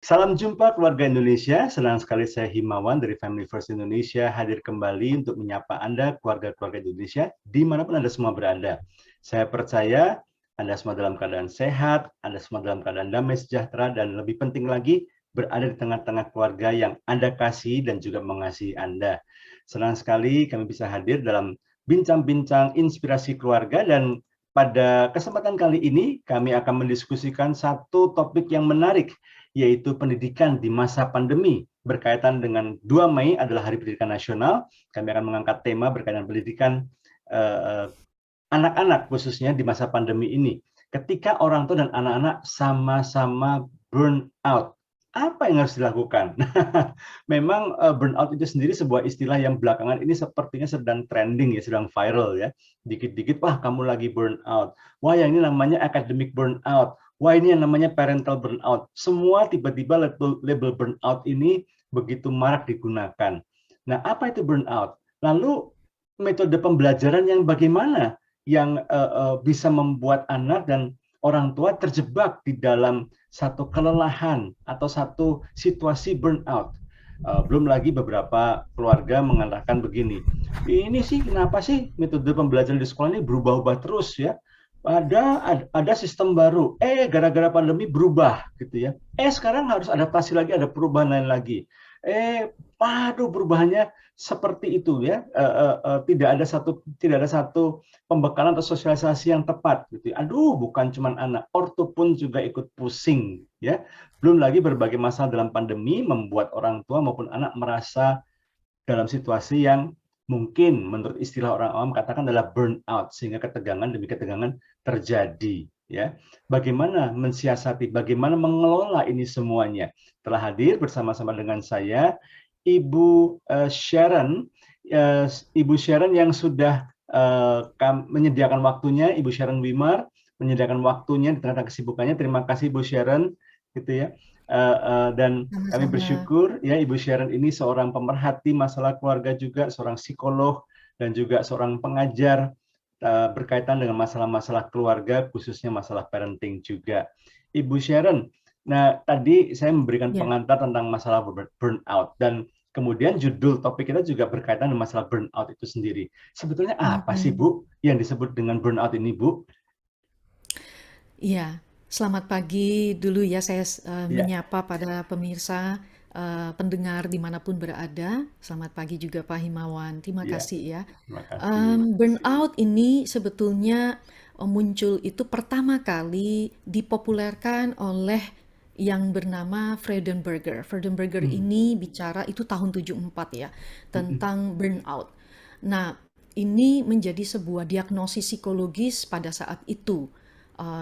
Salam jumpa keluarga Indonesia, senang sekali saya Himawan dari Family First Indonesia hadir kembali untuk menyapa Anda, keluarga-keluarga Indonesia, dimanapun Anda semua berada. Saya percaya Anda semua dalam keadaan sehat, Anda semua dalam keadaan damai sejahtera, dan lebih penting lagi, berada di tengah-tengah keluarga yang Anda kasih dan juga mengasihi Anda. Senang sekali kami bisa hadir dalam bincang-bincang inspirasi keluarga, dan pada kesempatan kali ini kami akan mendiskusikan satu topik yang menarik, yaitu pendidikan di masa pandemi. Berkaitan dengan 2 Mei adalah Hari Pendidikan Nasional, kami akan mengangkat tema berkaitan pendidikan anak-anak khususnya di masa pandemi ini. Ketika orang tua dan anak-anak sama-sama burn out, apa yang harus dilakukan? Memang burnout itu sendiri sebuah istilah yang belakangan ini sepertinya sedang trending ya, sedang viral ya. Dikit-dikit, wah kamu lagi burnout. Wah yang ini namanya academic burnout. Wah ini yang namanya parental burnout. Semua tiba-tiba label burnout ini begitu marak digunakan. Nah, apa itu burnout? Lalu metode pembelajaran yang bagaimana yang bisa membuat anak dan orang tua terjebak di dalam satu kelelahan atau satu situasi burnout. Belum lagi beberapa keluarga mengatakan begini, ini sih kenapa sih metode pembelajaran di sekolah ini berubah-ubah terus ya? Ada sistem baru, gara-gara pandemi berubah gitu ya. Sekarang harus adaptasi lagi, ada perubahan lain lagi. Waduh perubahannya seperti itu ya. Tidak ada satu pembekalan atau sosialisasi yang tepat gitu. Aduh, bukan cuma anak, ortu pun juga ikut pusing ya. Belum lagi berbagai masalah dalam pandemi membuat orang tua maupun anak merasa dalam situasi yang mungkin menurut istilah orang awam katakan adalah burnout, sehingga ketegangan demi ketegangan terjadi ya. Bagaimana mensiasati, bagaimana mengelola ini semuanya? Telah hadir bersama-sama dengan saya Ibu Sharon, Ibu Sharon yang sudah menyediakan waktunya, Ibu Sharon Wimar menyediakan waktunya di tengah-tengah kesibukannya. Terima kasih Ibu Sharon, gitu ya. Dan kami Sama-sama. bersyukur ya Ibu Sharon ini seorang pemerhati masalah keluarga juga, seorang psikolog dan juga seorang pengajar berkaitan dengan masalah-masalah keluarga, khususnya masalah parenting juga. Ibu Sharon, nah tadi saya memberikan Ya. pengantar tentang masalah burnout, dan kemudian judul topik kita juga berkaitan dengan masalah burnout itu sendiri. Sebetulnya apa sih Mhm. Bu yang disebut dengan burnout ini Bu? Iya. Selamat pagi dulu ya, saya Ya, menyapa pada pemirsa, pendengar dimanapun berada. Selamat pagi juga Pak Himawan. Terima ya, kasih ya. terima kasih. Burnout ini sebetulnya muncul itu pertama kali dipopulerkan oleh yang bernama Freudenberger. Freudenberger Hmm. ini bicara itu tahun 74 ya, Hmm. tentang burnout. Nah, ini menjadi sebuah diagnosis psikologis pada saat itu,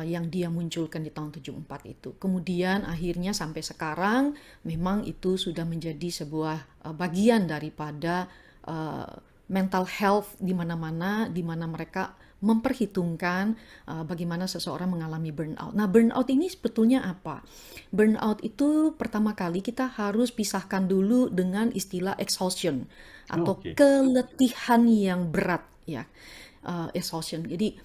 yang dia munculkan di tahun 74 itu. Kemudian akhirnya sampai sekarang memang itu sudah menjadi sebuah bagian daripada uh, mental health di mana-mana, di mana mereka memperhitungkan bagaimana seseorang mengalami burnout. Nah, burnout ini sebetulnya apa? Burnout itu pertama kali kita harus pisahkan dulu dengan istilah exhaustion atau Oke. keletihan yang berat ya. Exhaustion. Jadi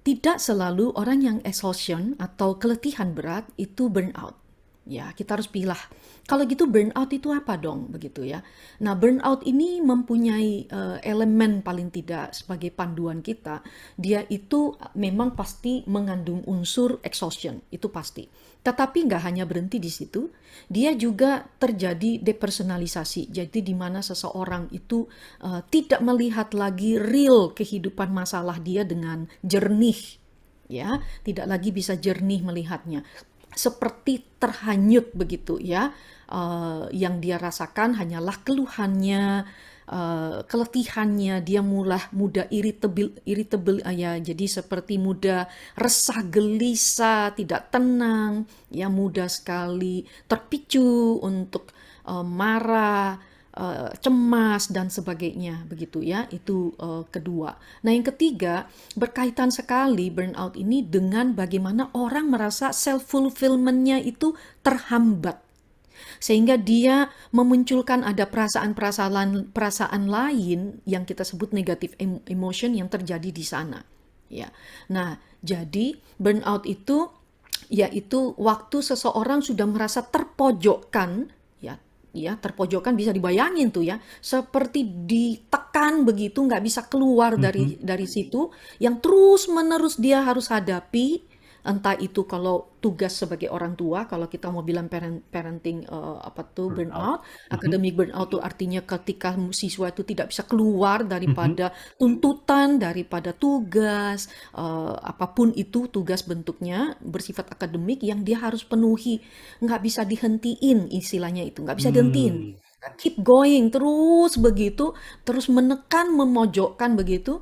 tidak selalu orang yang exhaustion atau keletihan berat itu burnout. Ya, kita harus pilah. Kalau gitu burnout itu apa dong begitu ya. Nah, burnout ini mempunyai elemen paling tidak sebagai panduan kita. Dia itu memang pasti mengandung unsur exhaustion, itu pasti. Tetapi nggak hanya berhenti di situ, dia juga terjadi depersonalisasi. Jadi di mana seseorang itu tidak melihat lagi real kehidupan masalah dia dengan jernih, ya, tidak lagi bisa jernih melihatnya, seperti terhanyut begitu ya. Yang dia rasakan hanyalah keluhannya, keletihannya, dia mudah irritable ya, jadi seperti mudah resah, gelisah, tidak tenang, ya, mudah sekali terpicu untuk marah, cemas dan sebagainya begitu ya. Itu kedua. Nah, yang ketiga berkaitan sekali burnout ini dengan bagaimana orang merasa self fulfillment-nya itu terhambat, sehingga dia memunculkan ada perasaan lain yang kita sebut negative emotion yang terjadi di sana ya. Nah, jadi burnout itu yaitu waktu seseorang sudah merasa terpojokkan, ya, ya terpojokkan bisa dibayangin tuh ya, seperti ditekan begitu, nggak bisa keluar Mhm. dari situ, yang terus menerus dia harus hadapi, entah itu kalau tugas sebagai orang tua, kalau kita mau bilang parenting apa tuh Burnout. burnout, Mhm. academic burnout tuh artinya ketika siswa itu tidak bisa keluar Mhm. daripada tuntutan, daripada tugas, apapun itu tugas bentuknya bersifat akademik yang dia harus penuhi, nggak bisa dihentiin istilahnya itu, nggak bisa dihentiin. Hmm. Keep going terus begitu, terus menekan, memojokkan begitu,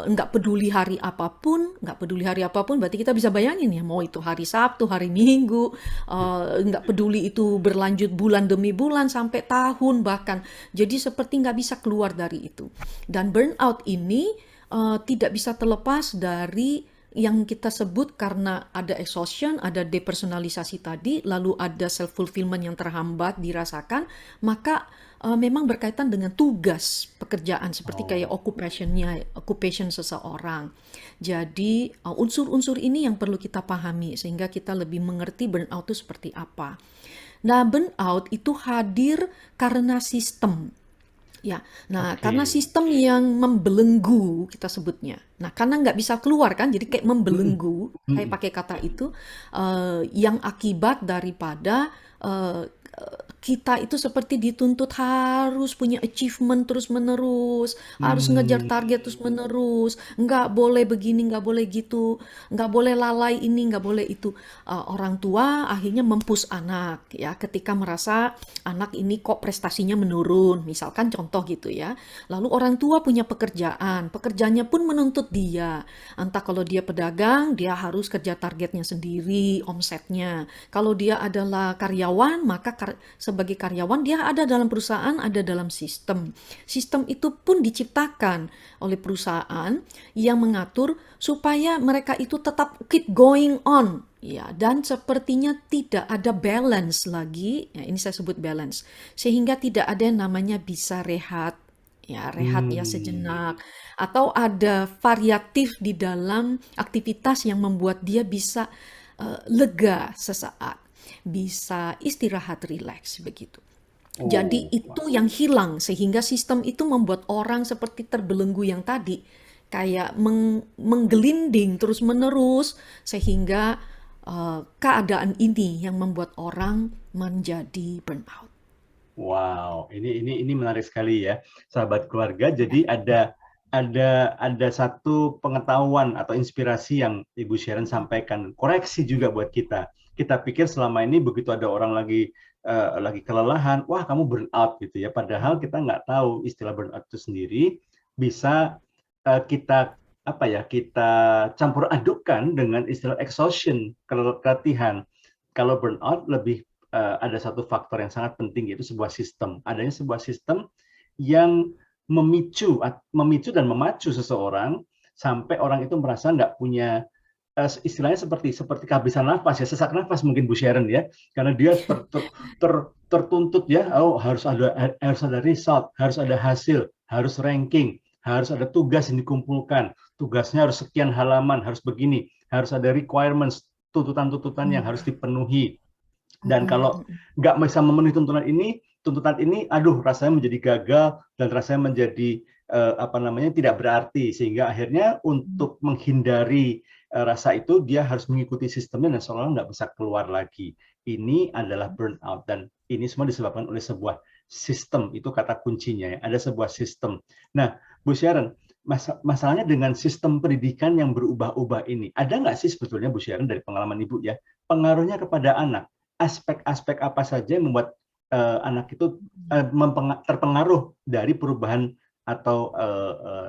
nggak peduli hari apapun, nggak peduli hari apapun, berarti kita bisa bayangin ya, mau itu hari Sabtu, hari Minggu, nggak peduli itu berlanjut bulan demi bulan sampai tahun bahkan. Jadi seperti nggak bisa keluar dari itu. Dan burnout ini tidak bisa terlepas dari yang kita sebut karena ada exhaustion, ada depersonalisasi tadi, lalu ada self fulfillment yang terhambat dirasakan, maka memang berkaitan dengan tugas pekerjaan seperti kayak Oh. occupation seseorang. Jadi unsur-unsur ini yang perlu kita pahami sehingga kita lebih mengerti burnout itu seperti apa. Nah, burnout itu hadir karena sistem. Ya, nah karena Oke. sistem yang membelenggu kita sebutnya. Nah, karena nggak bisa keluar kan, jadi kayak Mhm. membelenggu. Saya Mhm. pakai kata itu yang akibat daripada kita itu seperti dituntut harus punya achievement terus-menerus, harus ngejar Hmm. target terus-menerus, nggak boleh begini, nggak boleh gitu, nggak boleh lalai ini, nggak boleh itu. Orang tua akhirnya mempush anak ya ketika merasa anak ini kok prestasinya menurun, misalkan contoh gitu ya. Lalu orang tua punya pekerjaan, pekerjaannya pun menuntut dia. Entah kalau dia pedagang, dia harus kerja targetnya sendiri, omsetnya. Kalau dia adalah karyawan, maka sebagai karyawan dia ada dalam perusahaan, ada dalam sistem. Sistem itu pun diciptakan oleh perusahaan yang mengatur supaya mereka itu tetap keep going on. Ya, dan sepertinya tidak ada balance lagi. Ya, ini saya sebut balance. Sehingga tidak ada yang namanya bisa rehat. Ya, rehat ya Hmm. sejenak. Atau ada variatif di dalam aktivitas yang membuat dia bisa lega sesaat. Bisa istirahat rileks begitu. Jadi Oh, itu yang hilang sehingga sistem itu membuat orang seperti terbelenggu yang tadi kayak menggelinding terus-menerus sehingga keadaan ini yang membuat orang menjadi burnout. wow, ini menarik sekali ya, sahabat keluarga. Ya. Jadi ada satu pengetahuan atau inspirasi yang Ibu Sharon sampaikan, koreksi juga buat kita. Kita pikir selama ini begitu ada orang lagi kelelahan, wah kamu burnout gitu ya. Padahal kita nggak tahu istilah burnout itu sendiri bisa kita apa ya kita campur adukkan dengan istilah exhaustion, keletihan. Kalau burnout lebih ada satu faktor yang sangat penting yaitu sebuah sistem. Adanya sebuah sistem yang memicu dan memacu seseorang sampai orang itu merasa nggak punya istilahnya seperti kehabisan nafas ya, sesak nafas mungkin Bu Sharon ya, karena dia tertuntut ya, oh harus ada result, harus ada hasil, harus ranking, harus ada tugas yang dikumpulkan, tugasnya harus sekian halaman, harus begini, harus ada requirements, tuntutan-tuntutan yang harus Mm, dipenuhi. mm, Dan mm, kalau mm, nggak bisa memenuhi tuntutan ini, aduh rasanya menjadi gagal dan rasanya menjadi apa namanya tidak berarti sehingga akhirnya mm. untuk menghindari rasa itu dia harus mengikuti sistemnya dan seolah-olah nggak bisa keluar lagi. Ini adalah burnout dan ini semua disebabkan oleh sebuah sistem, itu kata kuncinya ya. Ada sebuah sistem. Nah, Bu Sharon, masalahnya dengan sistem pendidikan yang berubah-ubah ini, ada nggak sih sebetulnya Bu Sharon dari pengalaman Ibu ya, pengaruhnya kepada anak? Aspek-aspek apa saja yang membuat anak itu terpengaruh dari perubahan atau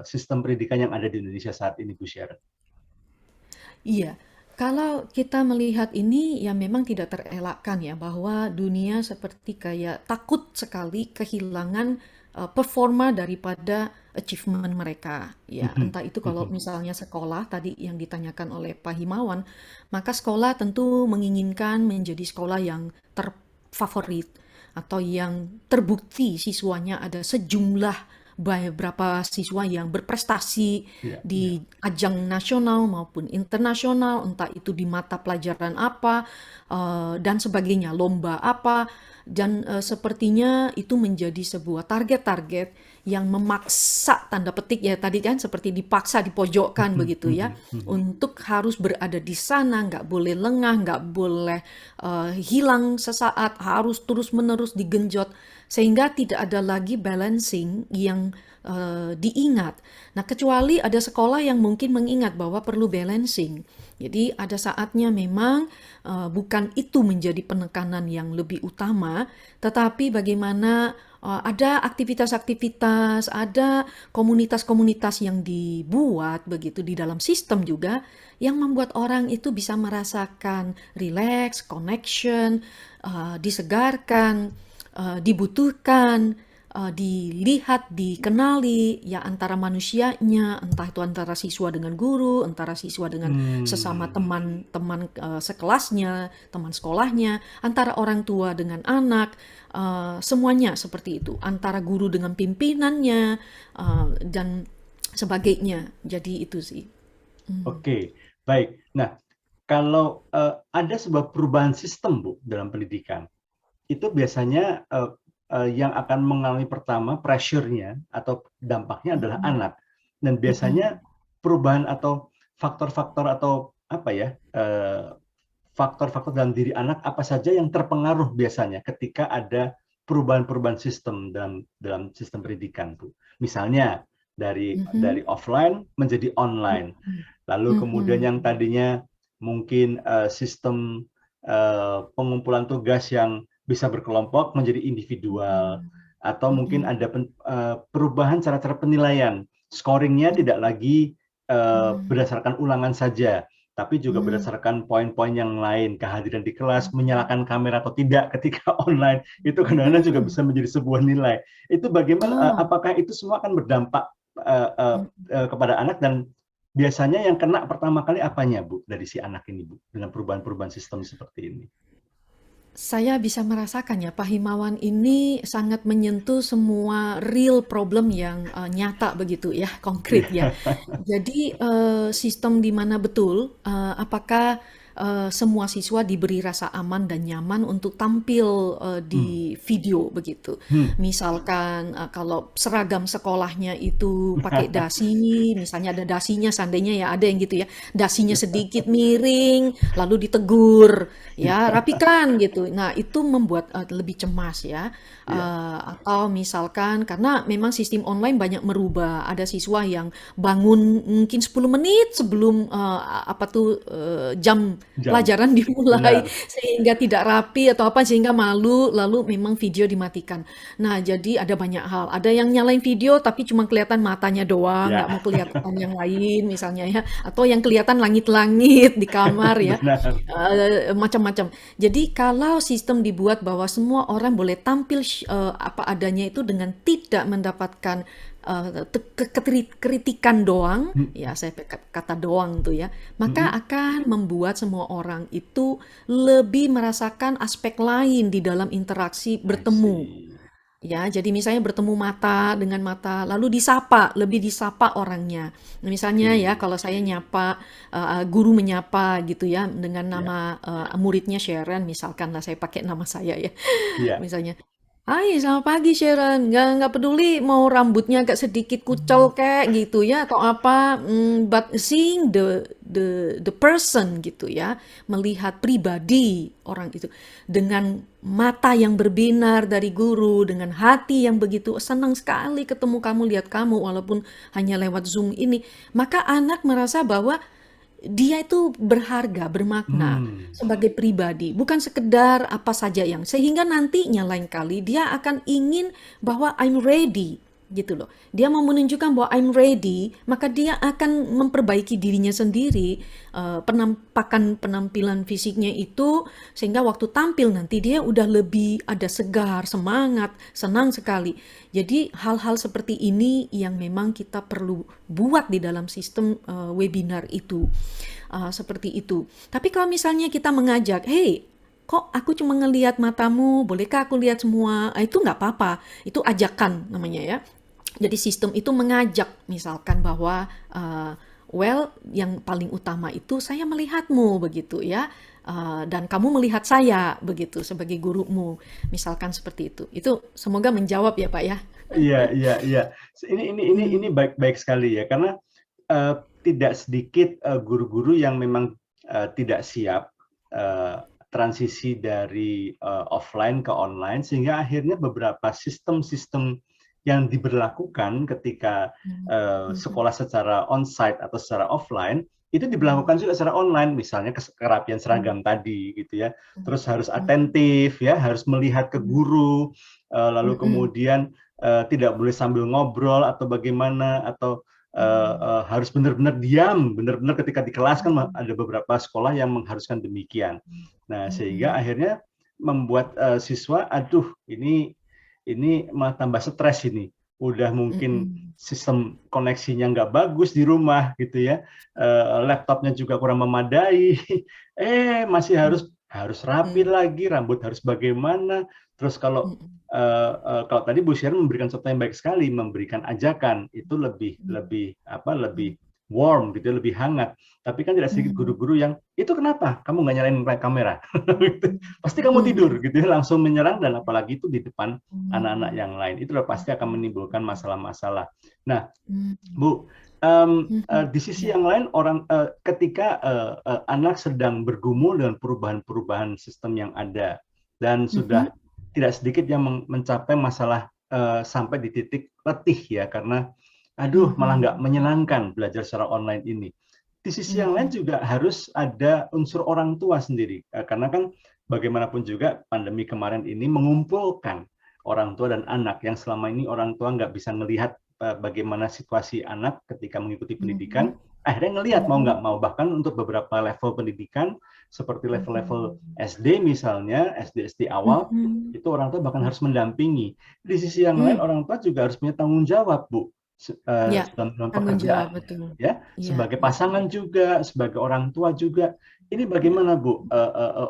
sistem pendidikan yang ada di Indonesia saat ini, Bu Sharon? Iya, kalau kita melihat ini ya memang tidak terelakkan ya bahwa dunia seperti kayak takut sekali kehilangan performa daripada achievement mereka. Ya, Mhm. entah itu kalau Mhm. misalnya sekolah tadi yang ditanyakan oleh Pak Himawan, maka sekolah tentu menginginkan menjadi sekolah yang terfavorit atau yang terbukti siswanya ada sejumlah beberapa siswa yang berprestasi Ya, di ajang nasional maupun internasional, entah itu di mata pelajaran apa, dan sebagainya, lomba apa, dan sepertinya itu menjadi sebuah target-target yang memaksa, tanda petik ya tadi kan, seperti dipaksa dipojokkan begitu ya, untuk harus berada di sana, nggak boleh lengah, nggak boleh hilang sesaat, harus terus-menerus digenjot, sehingga tidak ada lagi balancing yang diingat. Nah, kecuali ada sekolah yang mungkin mengingat bahwa perlu balancing. Jadi ada saatnya memang bukan itu menjadi penekanan yang lebih utama, tetapi bagaimana ada aktivitas-aktivitas, ada komunitas-komunitas yang dibuat begitu di dalam sistem juga yang membuat orang itu bisa merasakan relax, connection, disegarkan, dibutuhkan, dilihat, dikenali ya antara manusianya, entah itu antara siswa dengan guru, antara siswa dengan sesama hmm, teman-teman sekelasnya, teman sekolahnya, antara orang tua dengan anak, semuanya seperti itu, antara guru dengan pimpinannya, dan sebagainya. Jadi itu sih. oke, baik. Nah, kalau ada sebuah perubahan sistem, Bu, dalam pendidikan, itu biasanya yang akan mengalami pertama pressure-nya atau dampaknya adalah Mm-mm. anak. Dan Mm-mm. biasanya perubahan atau faktor-faktor atau apa ya, faktor-faktor dalam diri anak apa saja yang terpengaruh biasanya ketika ada perubahan-perubahan sistem dalam dalam sistem pendidikan, Bu. Misalnya dari Mhm. offline menjadi online. Mhm. Lalu kemudian Mhm. yang tadinya mungkin sistem pengumpulan tugas yang bisa berkelompok menjadi individual, Mhm. atau mungkin Mhm. ada perubahan cara-cara penilaian, scoringnya tidak lagi Mhm. berdasarkan ulangan saja, tapi juga Mhm. berdasarkan poin-poin yang lain, kehadiran di kelas, menyalakan kamera atau tidak ketika online, itu kadang-kadang juga Mhm. bisa menjadi sebuah nilai. Itu bagaimana, Oh. apakah itu semua akan berdampak Mhm. kepada anak, dan biasanya yang kena pertama kali apanya, Bu, dari si anak ini, Bu, dengan perubahan-perubahan sistem seperti ini? Saya bisa merasakan ya, Pak Himawan ini sangat menyentuh semua real problem yang nyata begitu ya, konkret ya. Jadi sistem di mana betul, apakah semua siswa diberi rasa aman dan nyaman untuk tampil Hmm. di video begitu. Hmm. Misalkan kalau seragam sekolahnya itu pakai dasi, misalnya ada dasinya, seandainya ya ada yang gitu ya, dasinya sedikit miring, lalu ditegur, ya rapikan gitu. Nah itu membuat lebih cemas ya. Ya. Atau misalkan karena memang sistem online banyak merubah, ada siswa yang bangun mungkin 10 menit sebelum apa tuh jam Jam. pelajaran dimulai, Benar. sehingga tidak rapi atau apa, sehingga malu, lalu memang video dimatikan. Nah jadi ada banyak hal, ada yang nyalain video tapi cuma kelihatan matanya doang, nggak Ya. mau kelihatan yang lain misalnya ya, atau yang kelihatan langit-langit di kamar ya, Benar. macam-macam. Jadi kalau sistem dibuat bahwa semua orang boleh tampil apa adanya itu dengan tidak mendapatkan kritikan doang, Hmm. ya saya kata doang tuh ya, maka Hmm. akan membuat semua orang itu lebih merasakan aspek lain di dalam interaksi I bertemu. see. Ya, jadi misalnya bertemu mata dengan mata, lalu disapa, lebih disapa orangnya. Nah, misalnya ya, Oke. kalau saya nyapa, guru menyapa gitu ya, dengan Ya. nama muridnya Sharon, misalkan lah saya pakai nama saya ya, Ya. misalnya. Hai, selamat pagi Sharon. Nggak peduli mau rambutnya agak sedikit kucel kayak gitu ya atau apa. But seeing the person gitu ya, melihat pribadi orang itu dengan mata yang berbinar dari guru, dengan hati yang begitu senang sekali ketemu kamu, lihat kamu walaupun hanya lewat Zoom ini, maka anak merasa bahwa dia itu berharga, bermakna Hmm. sebagai pribadi, bukan sekedar apa saja yang sehingga nantinya lain kali dia akan ingin bahwa I'm ready gitu loh. Dia mau menunjukkan bahwa I'm ready, maka dia akan memperbaiki dirinya sendiri, penampakan penampilan fisiknya itu sehingga waktu tampil nanti dia udah lebih ada segar, semangat, senang sekali. Jadi hal-hal seperti ini yang memang kita perlu buat di dalam sistem webinar itu. Seperti itu. Tapi kalau misalnya kita mengajak, "Hey, kok aku cuma ngelihat matamu, bolehkah aku lihat semua?" Itu nggak apa-apa, itu ajakan namanya ya. Jadi sistem itu mengajak misalkan bahwa well, yang paling utama itu saya melihatmu begitu ya, dan kamu melihat saya begitu sebagai gurumu, misalkan seperti itu. Itu semoga menjawab ya Pak ya. Iya, iya, iya. Ini Hmm, baik sekali ya, karena tidak sedikit guru-guru yang memang tidak siap transisi dari offline ke online, sehingga akhirnya beberapa sistem-sistem yang diberlakukan ketika hmm, hmm, sekolah secara onsite atau secara offline itu hmm, diberlakukan juga secara online, misalnya kerapian hmm, seragam tadi gitu ya. hmm, Terus harus hmm, atentif ya, harus melihat ke hmm, guru, lalu hmm, hmm, kemudian tidak boleh sambil ngobrol atau bagaimana, atau harus benar-benar diam, benar-benar ketika di kelas kan hmm, ada beberapa sekolah yang mengharuskan demikian. Nah, hmm, sehingga hmm, akhirnya membuat siswa, aduh ini malah tambah stres ini. Udah hmm, mungkin hmm, sistem koneksinya nggak bagus di rumah gitu ya, laptopnya juga kurang memadai, masih hmm, harus rapi hmm, lagi, rambut harus bagaimana. Terus kalau hmm, kalau tadi Bu Sharon memberikan contoh yang baik sekali, memberikan ajakan itu lebih hmm, hmm, lebih warm gitu, lebih hangat. Tapi kan tidak sedikit hmm, guru-guru yang itu kenapa kamu nggak nyalain kamera? Gitu. Pasti hmm, kamu hmm, tidur hmm, gitu ya, langsung menyerang, dan apalagi itu di depan anak-anak hmm, yang lain. Itu udah pasti akan menimbulkan masalah-masalah. Nah, hmm, Bu, hmm, hmm, di sisi ya. yang lain ketika anak sedang bergumul dengan perubahan-perubahan sistem yang ada dan Hmm, hmm, sudah tidak sedikit yang mencapai masalah sampai di titik letih ya, karena hmm, aduh malah nggak hmm, menyenangkan belajar secara online ini. Di sisi yang lain hmm, juga harus ada unsur orang tua sendiri, karena kan bagaimanapun juga pandemi kemarin ini mengumpulkan orang tua dan anak yang selama ini orang tua nggak bisa melihat bagaimana situasi anak ketika mengikuti hmm, pendidikan, akhirnya ngelihat mau hmm, nggak mau, bahkan untuk beberapa level pendidikan seperti level-level hmm, SD misalnya, SD awal, hmm, itu orang tua bahkan hmm, harus mendampingi. Di sisi yang lain hmm. orang tua juga harus punya tanggung jawab, Bu, Ya, dalam tanggung jawab pekerjaan, betul. ya, Ya, sebagai ya, ya. pasangan juga, sebagai orang tua juga. Ini Ya. bagaimana, Bu?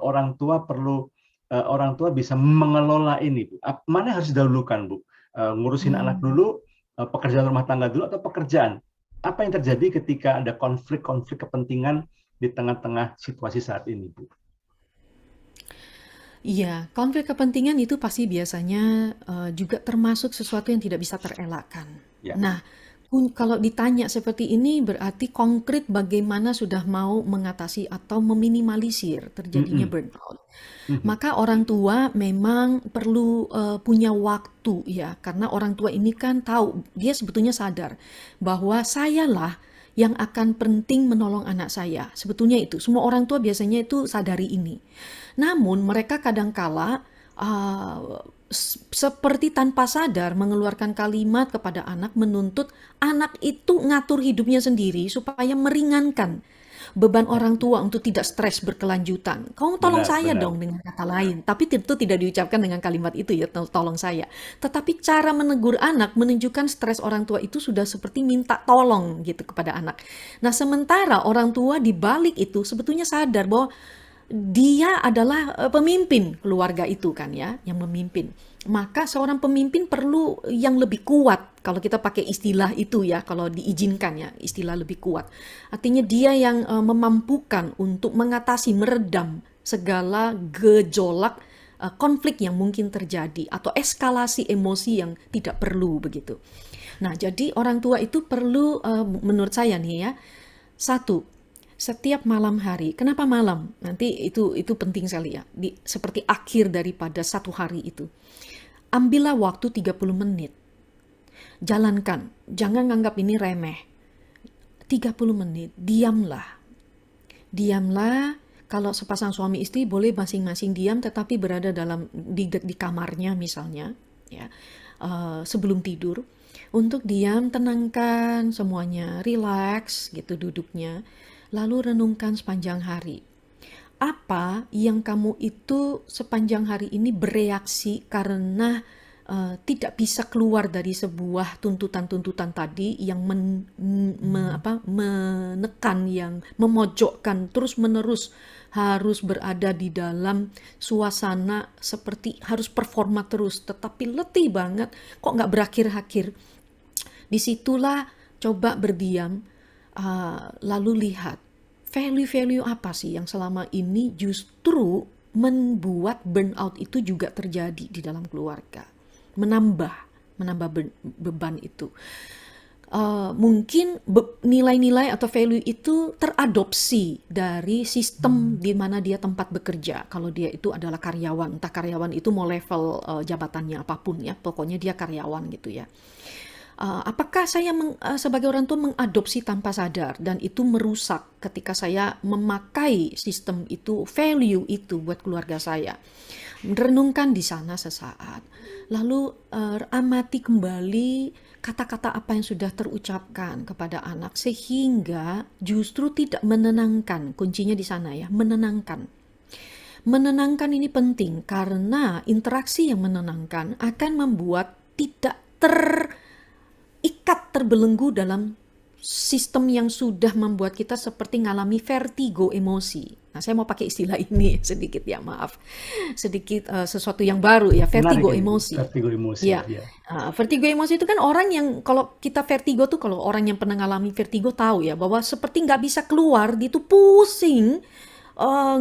Orang tua bisa mengelola ini, Bu. Mana yang harus didahulukan, Bu? Ngurusin anak Hmm. dulu, pekerjaan rumah tangga dulu, atau pekerjaan? Apa yang terjadi ketika ada konflik-konflik kepentingan di tengah-tengah situasi saat ini, Bu? Iya, konflik kepentingan itu pasti biasanya juga termasuk sesuatu yang tidak bisa terelakkan. Ya. Nah, kalau ditanya seperti ini berarti konkret bagaimana sudah mau mengatasi atau meminimalisir terjadinya Mm-mm. burnout. Mhm. Maka orang tua memang perlu punya waktu ya, karena orang tua ini kan tahu, dia sebetulnya sadar bahwa sayalah yang akan penting menolong anak saya. Sebetulnya itu, semua orang tua biasanya itu sadari ini. Namun mereka kadangkala seperti tanpa sadar mengeluarkan kalimat kepada anak menuntut anak itu ngatur hidupnya sendiri supaya meringankan beban Ya, orang tua untuk tidak stres berkelanjutan. Kamu tolong benar, saya benar. dong dengan kata lain. Tapi tentu tidak diucapkan dengan kalimat itu ya, tolong saya. Tetapi cara menegur anak menunjukkan stres orang tua itu sudah seperti minta tolong gitu kepada anak. Nah, sementara orang tua di balik itu sebetulnya sadar bahwa dia adalah pemimpin keluarga itu kan ya, yang memimpin. Maka seorang pemimpin perlu yang lebih kuat. Kalau kita pakai istilah itu ya, kalau diizinkan ya, istilah lebih kuat. Artinya dia yang memampukan untuk mengatasi, meredam segala gejolak konflik yang mungkin terjadi atau eskalasi emosi yang tidak perlu begitu. Nah, jadi orang tua itu perlu menurut saya nih ya, satu, setiap malam hari. Kenapa malam? Nanti itu penting sekali ya. Seperti akhir daripada satu hari itu. Ambillah waktu 30 menit. Jalankan. Jangan nganggap ini remeh. 30 menit. Diamlah. Diamlah. Kalau sepasang suami istri boleh masing-masing diam tetapi berada di kamarnya misalnya ya. Sebelum tidur untuk diam, tenangkan semuanya, relax gitu duduknya. Lalu renungkan sepanjang hari. Apa yang kamu itu sepanjang hari ini bereaksi karena tidak bisa keluar dari sebuah tuntutan-tuntutan tadi yang menekan, yang memojokkan, terus-menerus harus berada di dalam suasana seperti harus performa terus, tetapi letih banget, kok nggak berakhir-akhir. Disitulah coba berdiam, lalu lihat value-value apa sih yang selama ini justru membuat burnout itu juga terjadi di dalam keluarga, menambah beban itu. Mungkin nilai-nilai atau value itu teradopsi dari sistem di mana dia tempat bekerja. Kalau dia itu adalah karyawan, entah karyawan itu mau level jabatannya apapun ya, pokoknya dia karyawan gitu ya. Apakah saya sebagai orang tua mengadopsi tanpa sadar dan itu merusak ketika saya memakai sistem itu, value itu buat keluarga saya. Merenungkan di sana sesaat, lalu amati kembali kata-kata apa yang sudah terucapkan kepada anak sehingga justru tidak menenangkan. Kuncinya di sana ya, menenangkan. Menenangkan ini penting karena interaksi yang menenangkan akan membuat tidak terbelenggu dalam sistem yang sudah membuat kita seperti mengalami vertigo emosi. Nah, saya mau pakai istilah ini sedikit ya, maaf. Sedikit sesuatu yang baru ya, Menarik vertigo ini, Bu. emosi. Vertigo emosi. Ya, Ya. vertigo emosi itu kan orang yang kalau kita vertigo tuh kalau orang yang pernah ngalami vertigo tahu ya bahwa seperti nggak bisa keluar, dia tuh pusing,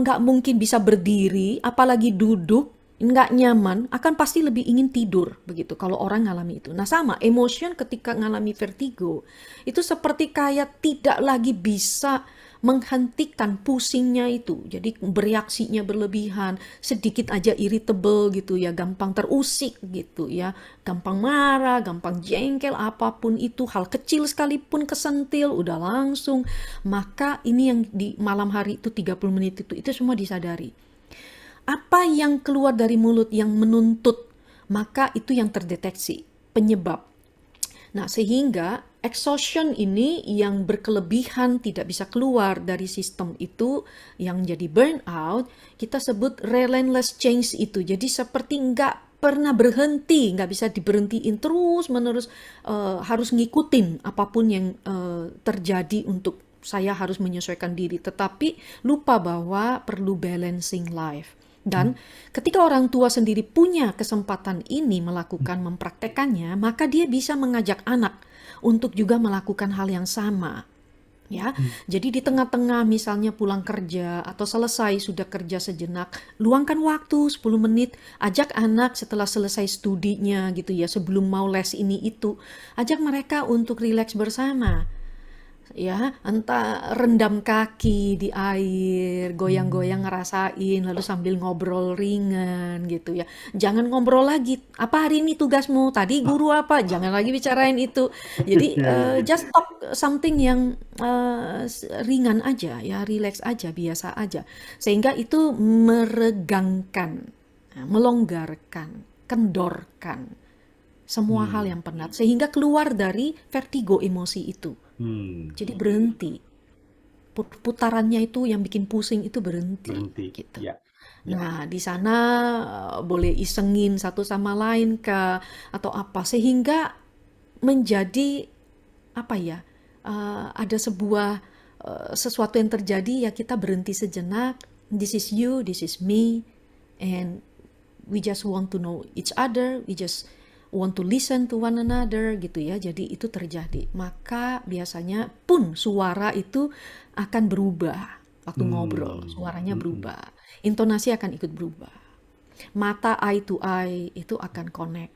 nggak mungkin bisa berdiri, apalagi duduk, nggak nyaman, akan pasti lebih ingin tidur begitu kalau orang ngalami itu. Nah sama, emotion ketika ngalami vertigo, itu seperti kayak tidak lagi bisa menghentikan pusingnya itu. Jadi bereaksinya berlebihan, sedikit aja irritable gitu ya, gampang terusik gitu ya, gampang marah, gampang jengkel, apapun itu, hal kecil sekalipun kesentil, udah langsung. Maka ini yang di malam hari itu 30 menit itu semua disadari. Apa yang keluar dari mulut yang menuntut, maka itu yang terdeteksi, penyebab. Nah, sehingga exhaustion ini yang berkelebihan tidak bisa keluar dari sistem itu yang jadi burnout, kita sebut relentless change itu. Jadi seperti nggak pernah berhenti, nggak bisa diberhentiin terus menerus, harus ngikutin apapun yang terjadi untuk saya harus menyesuaikan diri, tetapi lupa bahwa perlu balancing life. Dan ketika orang tua sendiri punya kesempatan ini melakukan, mempraktekannya, maka dia bisa mengajak anak untuk juga melakukan hal yang sama. Ya, jadi di tengah-tengah misalnya pulang kerja atau selesai sudah kerja sejenak, luangkan waktu 10 menit, ajak anak setelah selesai studinya gitu ya, sebelum mau les ini itu, ajak mereka untuk rileks bersama. Ya, entah rendam kaki di air, goyang-goyang ngerasain, lalu sambil ngobrol ringan gitu ya. Jangan ngobrol lagi, apa hari ini tugasmu? Tadi guru apa? Jangan lagi bicarain itu. Jadi Ya, ya, ya. just talk something yang ringan aja ya, relax aja, biasa aja. Sehingga itu meregangkan, melonggarkan, kendorkan semua hal yang penat sehingga keluar dari vertigo emosi itu. Hmm, Jadi berhenti. Putarannya itu yang bikin pusing itu berhenti berhenti. gitu. Ya, ya. Nah, di sana boleh isengin satu sama lain atau apa sehingga menjadi apa ya? Ada sebuah sesuatu yang terjadi ya kita berhenti sejenak. This is you, this is me, and we just want to know each other, we just want to listen to one another gitu ya. Jadi itu terjadi. Maka biasanya pun suara itu akan berubah waktu ngobrol, Hmm, suaranya hmm, hmm. berubah. Intonasi akan ikut berubah. Mata eye to eye itu akan connect.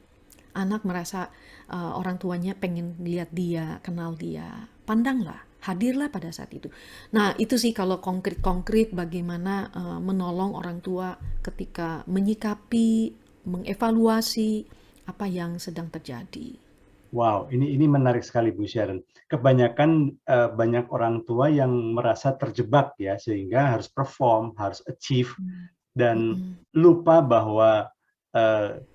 Anak merasa orang tuanya pengen lihat dia, kenal dia. Pandanglah, hadirlah pada saat itu. Nah, itu sih kalau konkret-konkret bagaimana menolong orang tua ketika menyikapi, mengevaluasi apa yang sedang terjadi. Wow, ini menarik sekali Bu Sharon. Kebanyakan banyak orang tua yang merasa terjebak ya, sehingga harus perform, harus achieve, dan Mm-mm. lupa bahwa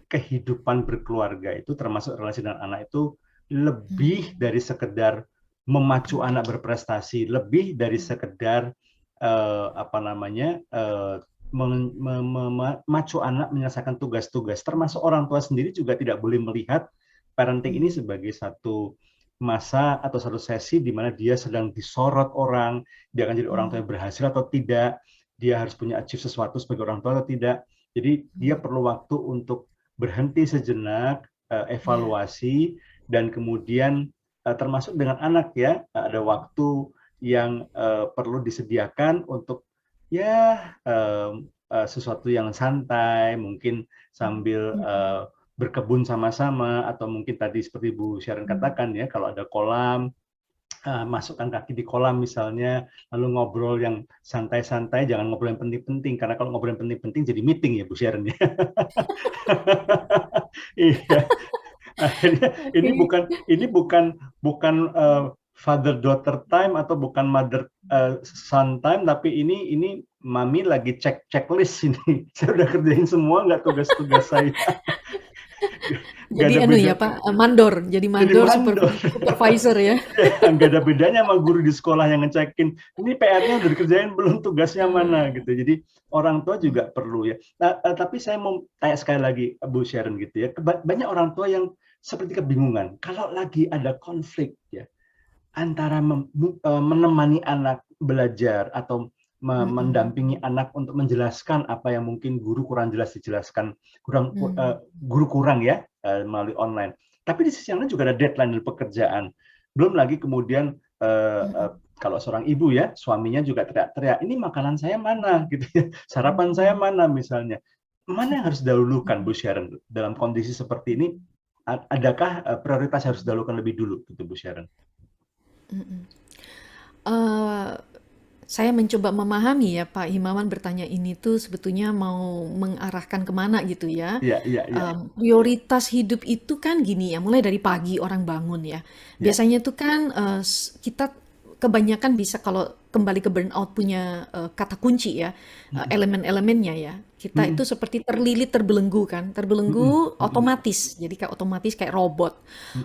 kehidupan berkeluarga itu termasuk relasi dengan anak itu lebih dari sekedar memacu anak berprestasi, lebih dari sekedar apa namanya memacu anak menyelesaikan tugas-tugas. Termasuk orang tua sendiri juga tidak boleh melihat parenting ini sebagai satu masa atau satu sesi di mana dia sedang disorot orang, dia akan jadi orang tua yang berhasil atau tidak, dia harus punya achieve sesuatu sebagai orang tua atau tidak. Jadi dia perlu waktu untuk berhenti sejenak, Ya, evaluasi, dan kemudian termasuk dengan anak ya, ada waktu yang perlu disediakan untuk ya sesuatu yang santai, mungkin sambil berkebun sama-sama, atau mungkin tadi seperti Bu Sharon katakan ya, kalau ada kolam, masukkan kaki di kolam misalnya, lalu ngobrol yang santai-santai, jangan ngobrol yang penting-penting, karena kalau ngobrol yang penting-penting jadi meeting ya Bu Sharon ya. Iya, akhirnya ini Oke. bukan father daughter time atau bukan mother son time, tapi ini mami lagi cek checklist ini. Saya udah kerjain semua nggak tugas-tugas saya, nggak Jadi ada anu beda. ya Pak, mandor, jadi Jadi mandor mandor. supervisor ya. Nggak ada bedanya sama guru di sekolah yang ngecekin ini PR-nya udah dikerjain belum, tugasnya mana gitu. Jadi orang tua juga perlu ya. Tapi saya mau tanya sekali lagi Bu Sharon gitu ya, banyak orang tua yang seperti kebingungan kalau lagi ada konflik ya antara menemani anak belajar atau Mm-mm. mendampingi anak untuk menjelaskan apa yang mungkin guru kurang jelas dijelaskan, Mm. guru kurang ya melalui online. Tapi di sisi yang lain juga ada deadline dari pekerjaan. Belum lagi kemudian Mm-mm. kalau seorang ibu ya, suaminya juga teriak-teriak, ini makanan saya mana gitu ya, sarapan saya Mm-mm. mana misalnya. Mana yang harus didahulukan Bu Sharon dalam kondisi seperti ini? Adakah prioritas harus didahulukan lebih dulu gitu Bu Sharon? Mm-mm. Eh, saya mencoba memahami ya Pak Himawan bertanya ini tuh sebetulnya mau mengarahkan kemana gitu ya. Iya, iya, iya, Prioritas hidup itu kan gini ya, mulai dari pagi orang bangun ya. iya. Biasanya tuh kan kita kebanyakan bisa kalau kembali ke burnout punya kata kunci ya, Mhm, elemen-elemennya ya. Kita mhm, itu seperti terlilit, terbelenggu kan, mhm, terbelenggu mhm, otomatis. Jadi kayak otomatis kayak robot.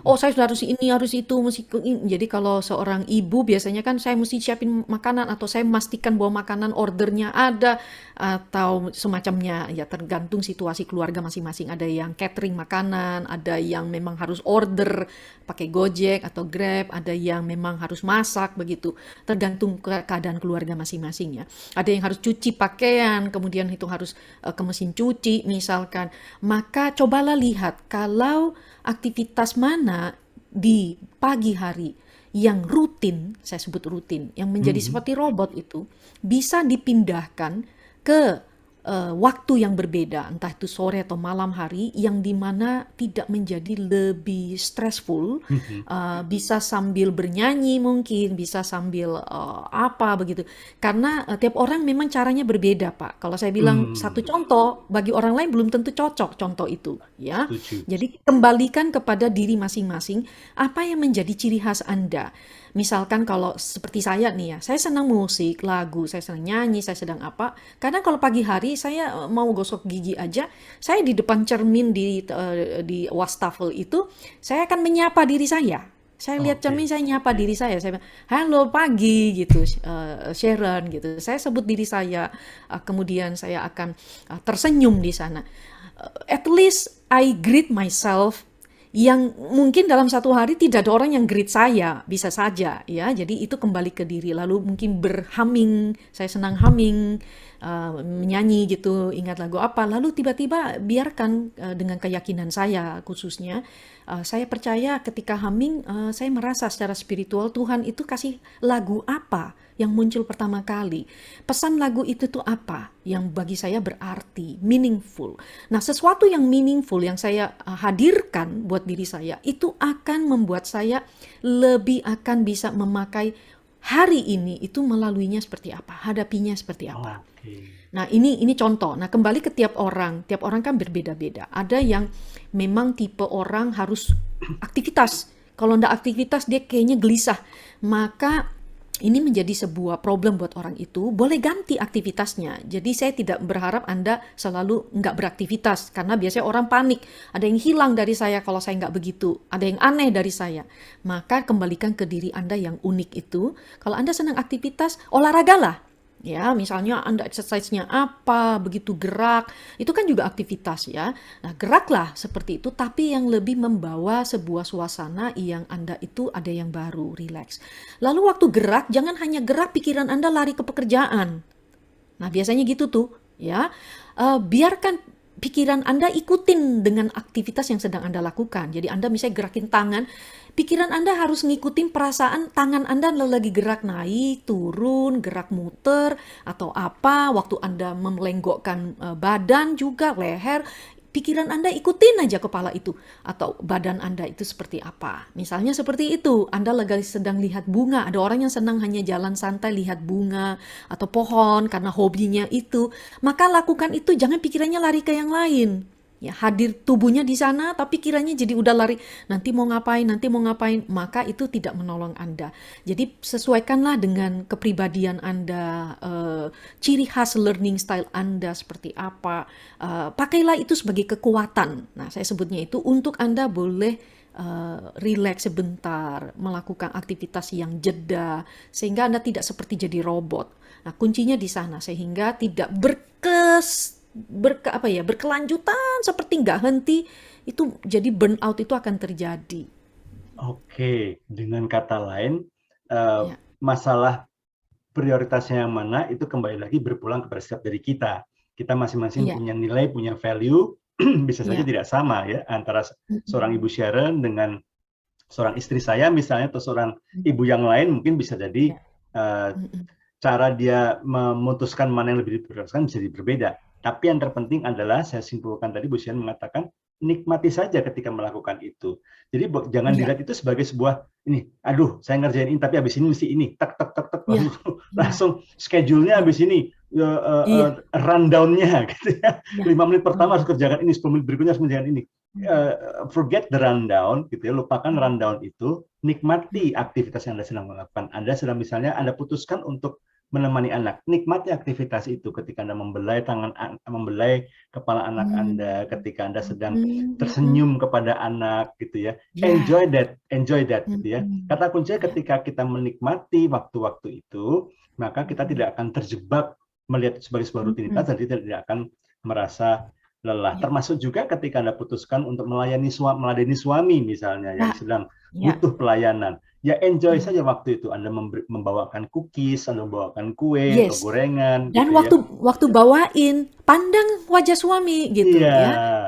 Oh, mhm, saya sudah harus ini, harus itu, mesti ini. Jadi kalau seorang ibu biasanya kan saya mesti siapin makanan atau saya memastikan bahwa makanan ordernya ada atau semacamnya ya tergantung situasi keluarga masing-masing. Ada yang catering makanan, ada yang memang harus order pakai Gojek atau Grab, ada yang memang harus masak begitu. Tergantung keadaan keluarga masing-masing ya. Ada yang harus cuci pakaian, kemudian itu harus ke mesin cuci misalkan. Maka cobalah lihat kalau aktivitas mana di pagi hari yang rutin, saya sebut rutin, yang menjadi mhm. seperti robot itu bisa dipindahkan ke waktu yang berbeda, entah itu sore atau malam hari, yang dimana tidak menjadi lebih stressful, Mhm. bisa sambil bernyanyi mungkin, bisa sambil apa begitu. Karena tiap orang memang caranya berbeda, Pak. Kalau saya bilang satu contoh, bagi orang lain belum tentu cocok contoh itu, ya. Setuju. Jadi kembalikan kepada diri masing-masing, apa yang menjadi ciri khas Anda. Misalkan kalau seperti saya nih ya, saya senang musik, lagu, saya senang nyanyi, saya sedang apa. Kadang kalau pagi hari saya mau gosok gigi aja, saya di depan cermin di wastafel itu, saya akan menyapa diri saya. Saya lihat cermin, Oke. saya nyapa diri saya bilang, halo pagi gitu, Sharon gitu. Saya sebut diri saya, kemudian saya akan tersenyum di sana. At least I greet myself yang mungkin dalam satu hari tidak ada orang yang greet saya, bisa saja ya. Jadi itu kembali ke diri. Lalu mungkin berhumming, saya senang humming, menyanyi gitu, ingat lagu apa. Lalu tiba-tiba biarkan dengan keyakinan saya khususnya, saya percaya ketika humming, saya merasa secara spiritual Tuhan itu kasih lagu apa yang muncul pertama kali. Pesan lagu itu tuh apa yang bagi saya berarti, meaningful. Nah, sesuatu yang meaningful yang saya hadirkan buat diri saya itu akan membuat saya lebih akan bisa memakai hari ini itu melaluinya seperti apa, hadapinya seperti apa. Oke. Nah, ini contoh. Nah, kembali ke tiap orang kan berbeda-beda. Ada yang memang tipe orang harus aktivitas. Kalau ndak aktivitas dia kayaknya gelisah. Maka ini menjadi sebuah problem buat orang itu. Boleh ganti aktivitasnya. Jadi saya tidak berharap Anda selalu nggak beraktivitas. Karena biasanya orang panik. Ada yang hilang dari saya kalau saya nggak begitu. Ada yang aneh dari saya. Maka kembalikan ke diri Anda yang unik itu. Kalau Anda senang aktivitas, olahragalah. Ya, misalnya Anda exercise-nya apa, begitu gerak, itu kan juga aktivitas ya. Nah, geraklah seperti itu, tapi yang lebih membawa sebuah suasana yang Anda itu ada yang baru, relax. Lalu waktu gerak, jangan hanya gerak pikiran Anda lari ke pekerjaan. Nah, biasanya gitu tuh, ya. Biarkan pikiran Anda ikutin dengan aktivitas yang sedang Anda lakukan. Jadi Anda misalnya gerakin tangan, pikiran Anda harus ngikutin perasaan tangan Anda lagi gerak naik, turun, gerak muter, atau apa. Waktu Anda melenggokkan badan juga, leher, pikiran Anda ikutin aja kepala itu atau badan Anda itu seperti apa. Misalnya seperti itu, Anda lagi sedang lihat bunga, ada orang yang senang hanya jalan santai lihat bunga atau pohon karena hobinya itu, maka lakukan itu, jangan pikirannya lari ke yang lain. Ya, hadir tubuhnya di sana, tapi pikirannya jadi udah lari, nanti mau ngapain, maka itu tidak menolong Anda. Jadi sesuaikanlah dengan kepribadian Anda, ciri khas learning style Anda seperti apa. Pakailah itu sebagai kekuatan. Nah, saya sebutnya itu untuk Anda boleh relax sebentar, melakukan aktivitas yang jeda, sehingga Anda tidak seperti jadi robot. Nah, kuncinya di sana, sehingga tidak berkelanjutan seperti nggak henti, itu jadi burnout itu akan terjadi. Oke, dengan kata lain, eh, Ya, masalah prioritasnya yang mana itu kembali lagi berpulang kepada setiap dari kita. Kita masing-masing iya, punya nilai, punya value, bisa saja iya. tidak sama ya antara seorang Mm-mm. Ibu Sharon dengan seorang istri saya misalnya atau seorang ibu yang lain mungkin bisa jadi Ya. eh, Mm-mm. cara dia memutuskan mana yang lebih diprioritaskan bisa jadi berbeda. Tapi yang terpenting adalah saya simpulkan tadi Bu Sharon mengatakan nikmati saja ketika melakukan itu. Jadi jangan Iya, dilihat itu sebagai sebuah ini, aduh saya ngerjain ini tapi habis ini mesti ini, tak tak tak tak iya, langsung iya, langsung schedule-nya iya, habis ini iya, rundown-nya gitu ya. iya. 5 menit Mm, pertama harus kerjakan ini, 10 menit berikutnya harus mengerjakan ini. mm, Forget the rundown gitu ya, lupakan mm, rundown itu, mm. nikmati aktivitas yang Anda sedang melakukan. Anda sedang misalnya Anda putuskan untuk menemani anak, nikmati aktivitas itu ketika Anda membelai kepala anak Anda, Mm, ketika Anda sedang mm, mm. tersenyum kepada anak gitu ya. Ya, Enjoy that gitu ya. mm, Kata kuncinya ya, ketika kita menikmati waktu-waktu itu, maka kita mm, tidak akan terjebak melihat itu sebagai sebuah rutinitas mm, dan kita tidak akan merasa lelah. ya, Termasuk juga ketika Anda putuskan untuk meladeni suami misalnya yang ya, sedang ya, butuh pelayanan. Ya enjoy mm. saja waktu itu. Anda membawakan cookies, Anda membawakan kue atau Yes. gorengan Dan gitu ya. waktu bawain, pandang wajah suami gitu Iya, ya.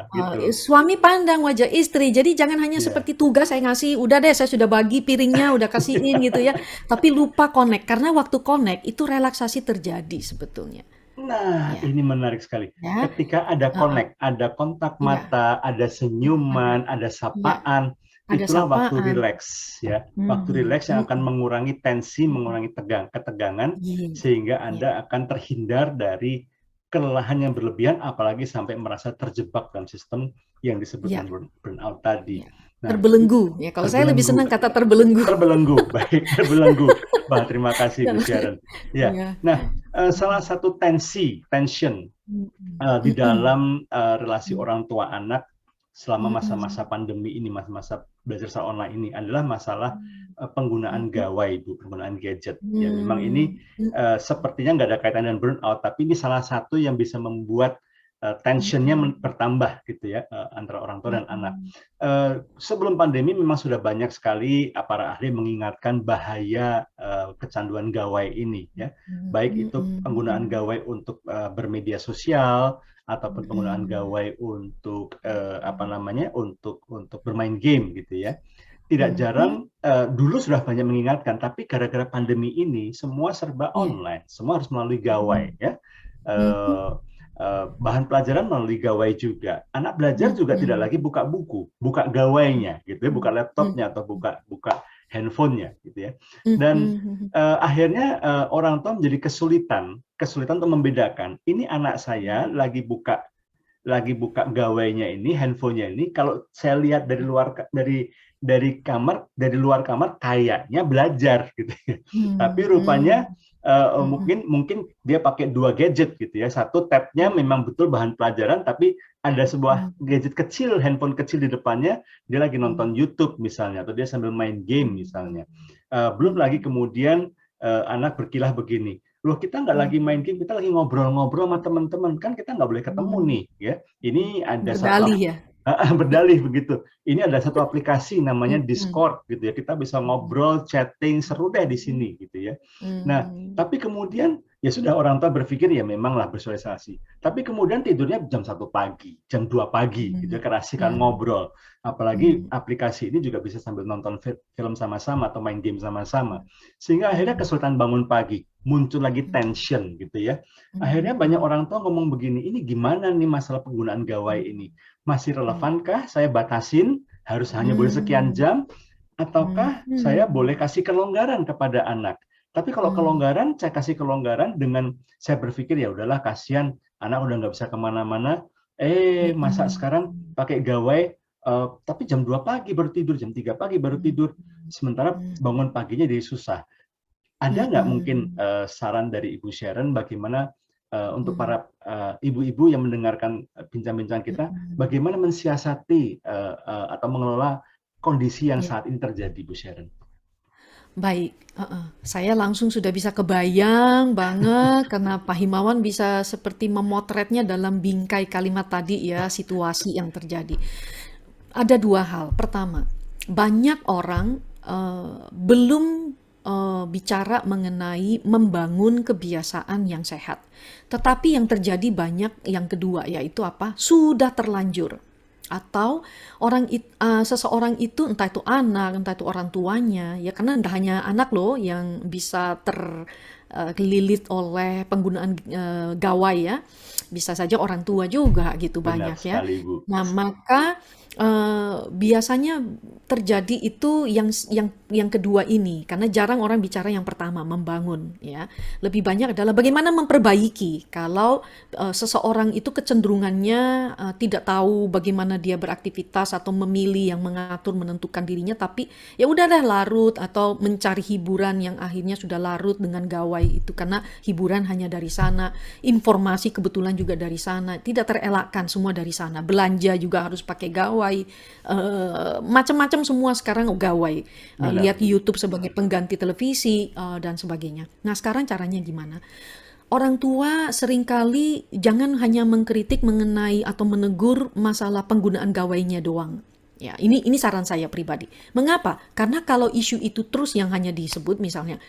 gitu. Suami pandang wajah istri. Jadi jangan hanya Iya. seperti tugas saya ngasih, udah deh saya sudah bagi piringnya, udah kasihin gitu ya. Tapi lupa connect karena waktu connect itu relaksasi terjadi sebetulnya. Nah, Ya, ini menarik sekali. ya, Ketika ada heeh, connect, ada kontak iya, mata, ada ada, senyuman, ada iya, sapaan, ada itulah waktu sapaan. rileks ya. Waktu Mhm, rileks yang akan mhm, mengurangi tensi, mhm. mengurangi ketegangan Iya, sehingga iya, Anda akan terhindar dari kelelahan yang berlebihan apalagi sampai merasa terjebak dalam sistem yang disebut iya, dengan burnout tadi. iya. Nah, Terbelenggu ya. Kalau saya lebih senang terbelenggu. kata terbelenggu. Terbelenggu, baik, terbelenggu. Wah, terima kasih Bu Sharon. Ya, Iya. nah, salah satu tension Mhm, di mhm, dalam relasi orang tua anak selama mhm, masa-masa pandemi ini, masa-masa belajar secara online ini adalah masalah penggunaan mhm, gawai, Bu, penggunaan gadget. Ya, memang ini mmm, mhm, sepertinya nggak ada kaitan dengan burnout, tapi ini salah satu yang bisa membuat tensionnya mhm, bertambah gitu ya antara orang tua dan anak. mhm, Sebelum pandemi memang sudah banyak sekali para ahli mengingatkan bahaya kecanduan gawai ini ya, mhm, baik itu penggunaan mhm, gawai untuk bermedia sosial ataupun penggunaan mhm, gawai untuk untuk bermain game gitu ya. Tidak mhm, jarang dulu sudah banyak mengingatkan, tapi gara-gara pandemi ini semua serba iya, online, semua harus melalui gawai mhm, ya. mhm, Eh, Bahan pelajaran melalui gawai juga. Anak belajar juga tidak mhm, lagi buka buku, buka gawainya gitu ya, buka mhm, laptopnya atau buka buka handphonenya gitu ya. mhm, Dan mhm, akhirnya orang tua menjadi kesulitan untuk membedakan ini anak saya lagi buka gawainya ini, handphonenya ini, kalau saya lihat dari luar kamar kayaknya belajar gitu. Tapi mhm, rupanya mhm, mungkin mungkin dia pakai dua gadget gitu ya. Satu tabnya memang betul bahan pelajaran, tapi ada sebuah mhm, gadget kecil, handphone kecil di depannya, dia lagi mhm, nonton YouTube misalnya, atau dia sambil main game mhm, misalnya. Belum lagi mhm, kemudian anak berkilah begini, loh kita nggak lagi main mhm, game, kita lagi ngobrol-ngobrol sama teman-teman, kan kita nggak boleh ketemu mhm, nih ya. Ini ada satu berdalih ya? berdalih begitu. Ini ada satu aplikasi namanya Mm, mm, Discord gitu ya. Kita bisa ngobrol, chatting, seru deh di sini gitu ya. Nah, mm, tapi kemudian ya sudah orang tua berpikir ya memanglah bersosialisasi. Tapi kemudian tidurnya jam 1 pagi, jam 2 pagi gitu ya, mm, kerasikan mm, ngobrol. Apalagi mm, aplikasi ini juga bisa sambil nonton film sama-sama atau main game sama-sama. Sehingga akhirnya mm, kesulitan bangun pagi, muncul lagi mm, tension gitu ya. Akhirnya banyak mm, orang tua ngomong begini, ini gimana nih masalah penggunaan gawai ini? Masih mm, relevankah saya batasin harus hanya boleh sekian mm, jam mm, ataukah saya boleh mm, kasih kelonggaran kepada anak? Tapi kalau mm, kelonggaran, saya kasih kelonggaran dengan saya berpikir ya udahlah kasihan anak udah nggak bisa kemana-mana. mm, Masa sekarang pakai gawai, tapi jam 2 pagi baru tidur, jam 3 pagi baru tidur. Sementara bangun paginya jadi susah. Ada mm, nggak mungkin mm, saran dari Ibu Sharon bagaimana untuk mm, para ibu-ibu yang mendengarkan bincang-bincang kita, mm. bagaimana mensiasati atau mengelola kondisi yang Ya. saat ini terjadi, Bu Sharon? Baik, heeh. Saya langsung sudah bisa kebayang banget karena Pak Himawan bisa seperti memotretnya dalam bingkai kalimat tadi ya, situasi yang terjadi. Ada dua hal. Pertama, banyak orang belum bicara mengenai membangun kebiasaan yang sehat. Tetapi yang terjadi banyak yang kedua, yaitu apa? Sudah terlanjur atau seseorang itu entah itu anak entah itu orang tuanya ya karena tidak hanya anak loh yang bisa terlilit oleh penggunaan gawai ya bisa saja orang tua juga gitu Benar banyak ya. sekali, Bu. Nah maka biasanya terjadi itu yang kedua ini karena jarang orang bicara yang pertama membangun ya lebih banyak adalah bagaimana memperbaiki kalau seseorang itu kecenderungannya tidak tahu bagaimana dia beraktivitas atau memilih yang mengatur menentukan dirinya tapi ya udah deh larut atau mencari hiburan yang akhirnya sudah larut dengan gawai itu karena hiburan hanya dari sana informasi kebetulan juga dari sana tidak terelakkan semua dari sana belanja juga harus pakai gawai macam-macam semua sekarang gawai Benar, lihat Bu. YouTube sebagai pengganti televisi dan sebagainya. Nah sekarang caranya gimana? Orang tua seringkali jangan hanya mengkritik mengenai atau menegur masalah penggunaan gawainya doang. Ya, ini saran saya pribadi. Mengapa? Karena kalau isu itu terus yang hanya disebut misalnya,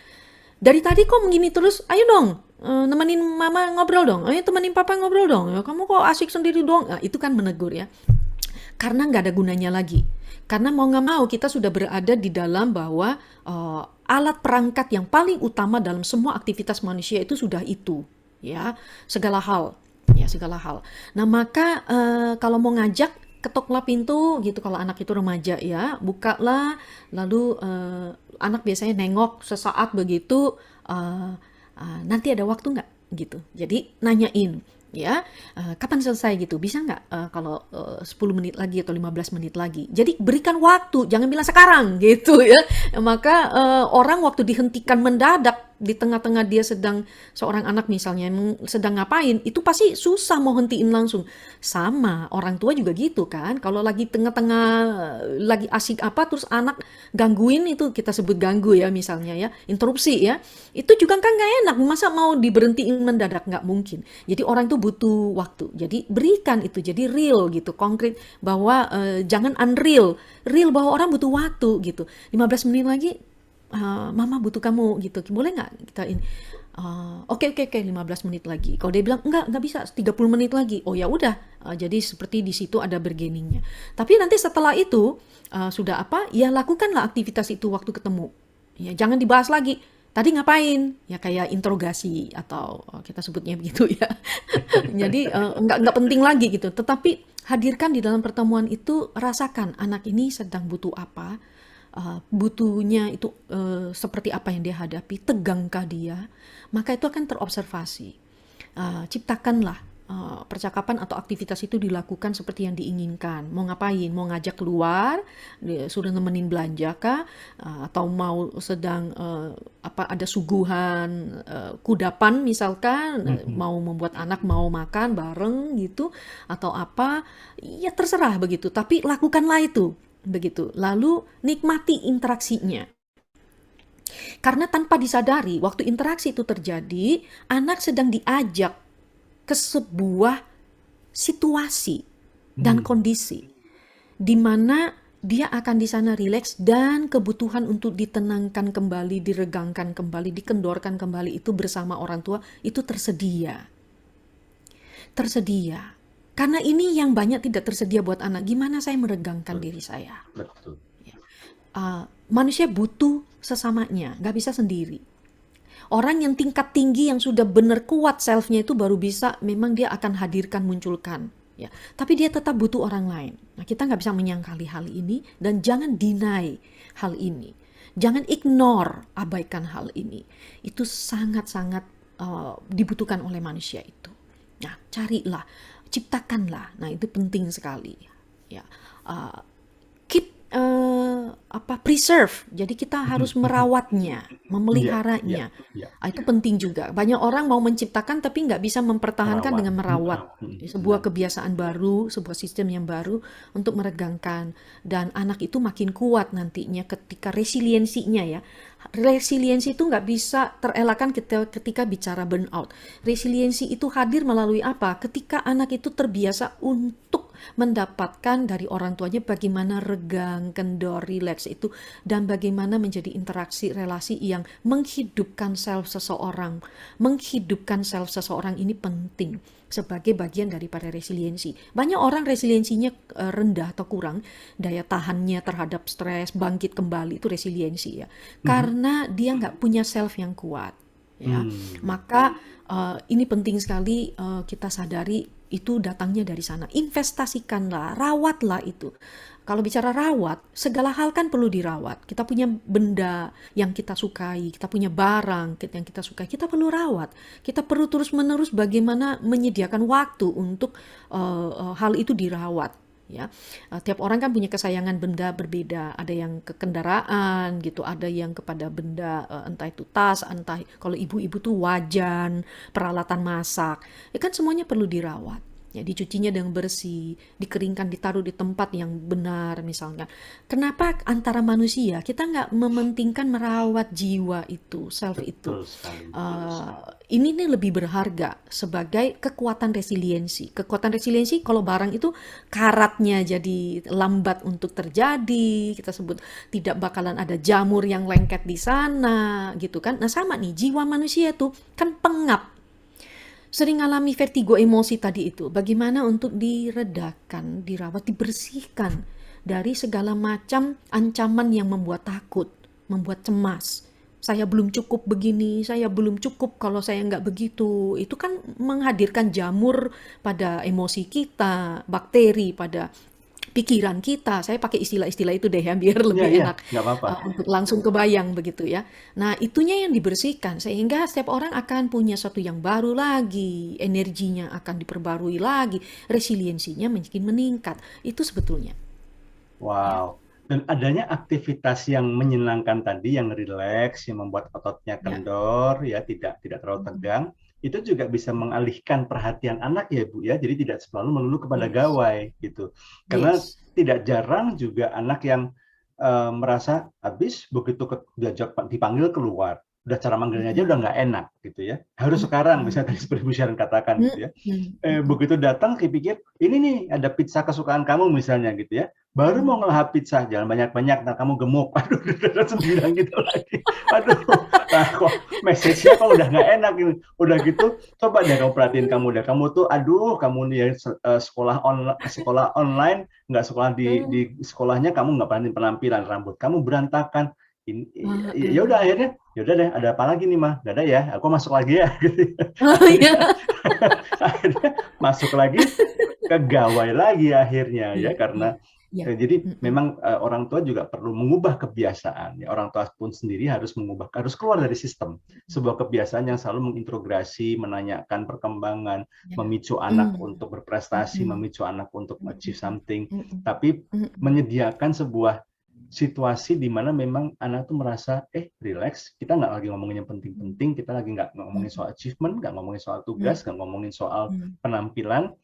dari tadi kok begini terus, ayo dong, nemenin mama ngobrol dong, ayo temenin papa ngobrol dong, ya, kamu kok asik sendiri dong. Nah, itu kan menegur ya. Karena nggak ada gunanya lagi. Karena mau nggak mau kita sudah berada di dalam bahwa alat perangkat yang paling utama dalam semua aktivitas manusia itu sudah itu, ya segala hal, ya segala hal. Nah maka kalau mau ngajak ketoklah pintu gitu kalau anak itu remaja ya bukalah lalu anak biasanya nengok sesaat begitu nanti ada waktu nggak gitu jadi nanyain ya kapan selesai gitu bisa nggak kalau 10 menit lagi atau 15 menit lagi jadi berikan waktu jangan bilang sekarang gitu ya maka orang waktu dihentikan mendadak di tengah-tengah dia sedang seorang anak misalnya sedang ngapain itu pasti susah mau hentiin langsung sama orang tua juga gitu kan kalau lagi tengah-tengah lagi asik apa terus anak gangguin itu kita sebut ganggu ya misalnya ya interupsi ya itu juga kan nggak enak masa mau diberhentiin mendadak nggak mungkin jadi orang itu butuh waktu jadi berikan itu jadi real gitu konkret bahwa jangan unreal real bahwa orang butuh waktu gitu 15 menit lagi mama butuh kamu gitu boleh nggak kita ini oke 15 menit lagi kalau dia bilang nggak bisa 30 menit lagi oh ya udah jadi seperti di situ ada bargainingnya tapi nanti setelah itu sudah apa ya lakukanlah aktivitas itu waktu ketemu ya jangan dibahas lagi tadi ngapain ya kayak interogasi atau kita sebutnya begitu ya jadi nggak penting lagi gitu tetapi hadirkan di dalam pertemuan itu rasakan anak ini sedang butuh apa butuhnya itu seperti apa yang dia hadapi, tegangkah dia, maka itu akan terobservasi. Ciptakanlah percakapan atau aktivitas itu dilakukan seperti yang diinginkan. Mau ngapain? Mau ngajak keluar, sudah nemenin belanja kah? Atau mau sedang ada suguhan kudapan misalkan, mau membuat anak mau makan bareng gitu, atau apa? Ya terserah begitu. Tapi lakukanlah itu. Begitu. Lalu nikmati interaksinya. Karena tanpa disadari, waktu interaksi itu terjadi, anak sedang diajak ke sebuah situasi dan kondisi. di mana dia akan di sana rileks dan kebutuhan untuk ditenangkan kembali, diregangkan kembali, dikendorkan kembali itu bersama orang tua itu tersedia. Tersedia. Karena ini yang banyak tidak tersedia buat anak. Gimana saya meregangkan betul, diri saya? betul. Manusia butuh sesamanya, nggak bisa sendiri. Orang yang tingkat tinggi yang sudah benar kuat self-nya itu baru bisa memang dia akan hadirkan, munculkan. Ya, tapi dia tetap butuh orang lain. Nah, kita nggak bisa menyangkali hal ini dan jangan deny hal ini. Jangan ignore, abaikan hal ini. Itu sangat-sangat dibutuhkan oleh manusia itu. Nah, carilah, ciptakanlah. Nah, itu penting sekali. Ya, uh, keep preserve. Jadi kita harus merawatnya, Iya, iya, memeliharanya. iya. Itu penting juga. Banyak orang mau menciptakan tapi nggak bisa mempertahankan Merawat. dengan merawat sebuah Benar. kebiasaan baru, sebuah sistem yang baru untuk meregangkan. Dan anak itu makin kuat nantinya ketika resiliensinya ya. Resiliensi itu nggak bisa terelakkan ketika bicara burnout. Resiliensi itu hadir melalui apa? Ketika anak itu terbiasa untuk mendapatkan dari orang tuanya bagaimana regang, kendor, rileks itu dan bagaimana menjadi interaksi relasi yang menghidupkan self seseorang. Menghidupkan self seseorang ini penting sebagai bagian daripada resiliensi. Banyak orang resiliensinya rendah atau kurang, daya tahannya terhadap stres, bangkit kembali itu resiliensi ya. Karena dia nggak punya self yang kuat ya. Maka ini penting sekali kita sadari itu datangnya dari sana. Investasikanlah, rawatlah itu. Kalau bicara rawat, segala hal kan perlu dirawat. Kita punya benda yang kita sukai, kita punya barang yang kita sukai, kita perlu rawat. Kita perlu terus-menerus bagaimana menyediakan waktu untuk hal itu dirawat. Ya, tiap orang kan punya kesayangan benda berbeda. Ada yang ke kendaraan gitu, ada yang kepada benda entah itu tas, entah kalau ibu-ibu tuh wajan, peralatan masak. Ya kan semuanya perlu dirawat. Ya, dicucinya dengan bersih, dikeringkan, ditaruh di tempat yang benar misalnya. Kenapa antara manusia kita nggak mementingkan merawat jiwa itu, self itu? Betul sekali. Ini nih lebih berharga sebagai kekuatan resiliensi. Kekuatan resiliensi kalau barang itu karatnya jadi lambat untuk terjadi, kita sebut tidak bakalan ada jamur yang lengket di sana, gitu kan? Nah sama nih, jiwa manusia itu kan pengap, sering alami vertigo emosi tadi itu. Bagaimana untuk diredakan, dirawat, dibersihkan dari segala macam ancaman yang membuat takut, membuat cemas. Saya belum cukup begini, saya belum cukup kalau saya nggak begitu. Itu kan menghadirkan jamur pada emosi kita, bakteri pada pikiran kita. Saya pakai istilah-istilah itu deh ya biar Iya, lebih iya, enak nggak apa-apa. untuk langsung kebayang begitu ya. Nah, itunya yang dibersihkan sehingga setiap orang akan punya sesuatu yang baru lagi, energinya akan diperbarui lagi, resiliensinya makin meningkat. Itu sebetulnya. Ya. Wow. Dan adanya aktivitas yang menyenangkan tadi, yang rileks, yang membuat ototnya Ya. kendor, ya tidak terlalu tegang, itu juga bisa mengalihkan perhatian anak ya Bu ya. Jadi tidak selalu melulu kepada Yes. gawai gitu. Karena Yes. tidak jarang juga anak yang merasa habis begitu dipanggil keluar, udah cara manggilnya aja udah nggak enak gitu ya. Harus sekarang, Mm-mm. misalnya tadi seperti Bu Sharon katakan gitu ya. Mm-mm. Mm-mm. Begitu datang dipikir ini nih ada pizza kesukaan kamu misalnya gitu ya, baru mau ngelahap pizza jangan banyak-banyak ntar kamu gemuk. Aduh udah sembilan gitu lagi, aduh nah, kok message-nya kok udah nggak enak ini. Udah gitu coba deh kamu perhatiin, kamu tuh aduh kamu nih ya, sekolah online, nggak sekolah di sekolahnya, kamu nggak perhatiin penampilan, rambut kamu berantakan ini. Ya udah akhirnya ya udah deh, ada apa lagi nih mah, nggak ada ya, aku masuk lagi ya gitu. Oh akhirnya iya. akhirnya masuk lagi ke gawai lagi akhirnya ya, Iya, iya, karena iya. jadi Mm-mm. memang orang tua juga perlu mengubah kebiasaan ya, orang tua pun sendiri harus keluar dari sistem sebuah kebiasaan yang selalu mengintegrasi, menanyakan perkembangan, Ya. memicu anak Mm. untuk berprestasi, Mm-mm. memicu anak untuk achieve Mm-mm. something, Mm-mm. tapi Mm-mm. menyediakan sebuah situasi di mana memang anak tuh merasa relax, kita nggak lagi ngomongin yang penting-penting, kita lagi nggak ngomongin Mm-mm. soal achievement, nggak ngomongin soal tugas, nggak ngomongin soal Mm-mm. penampilan,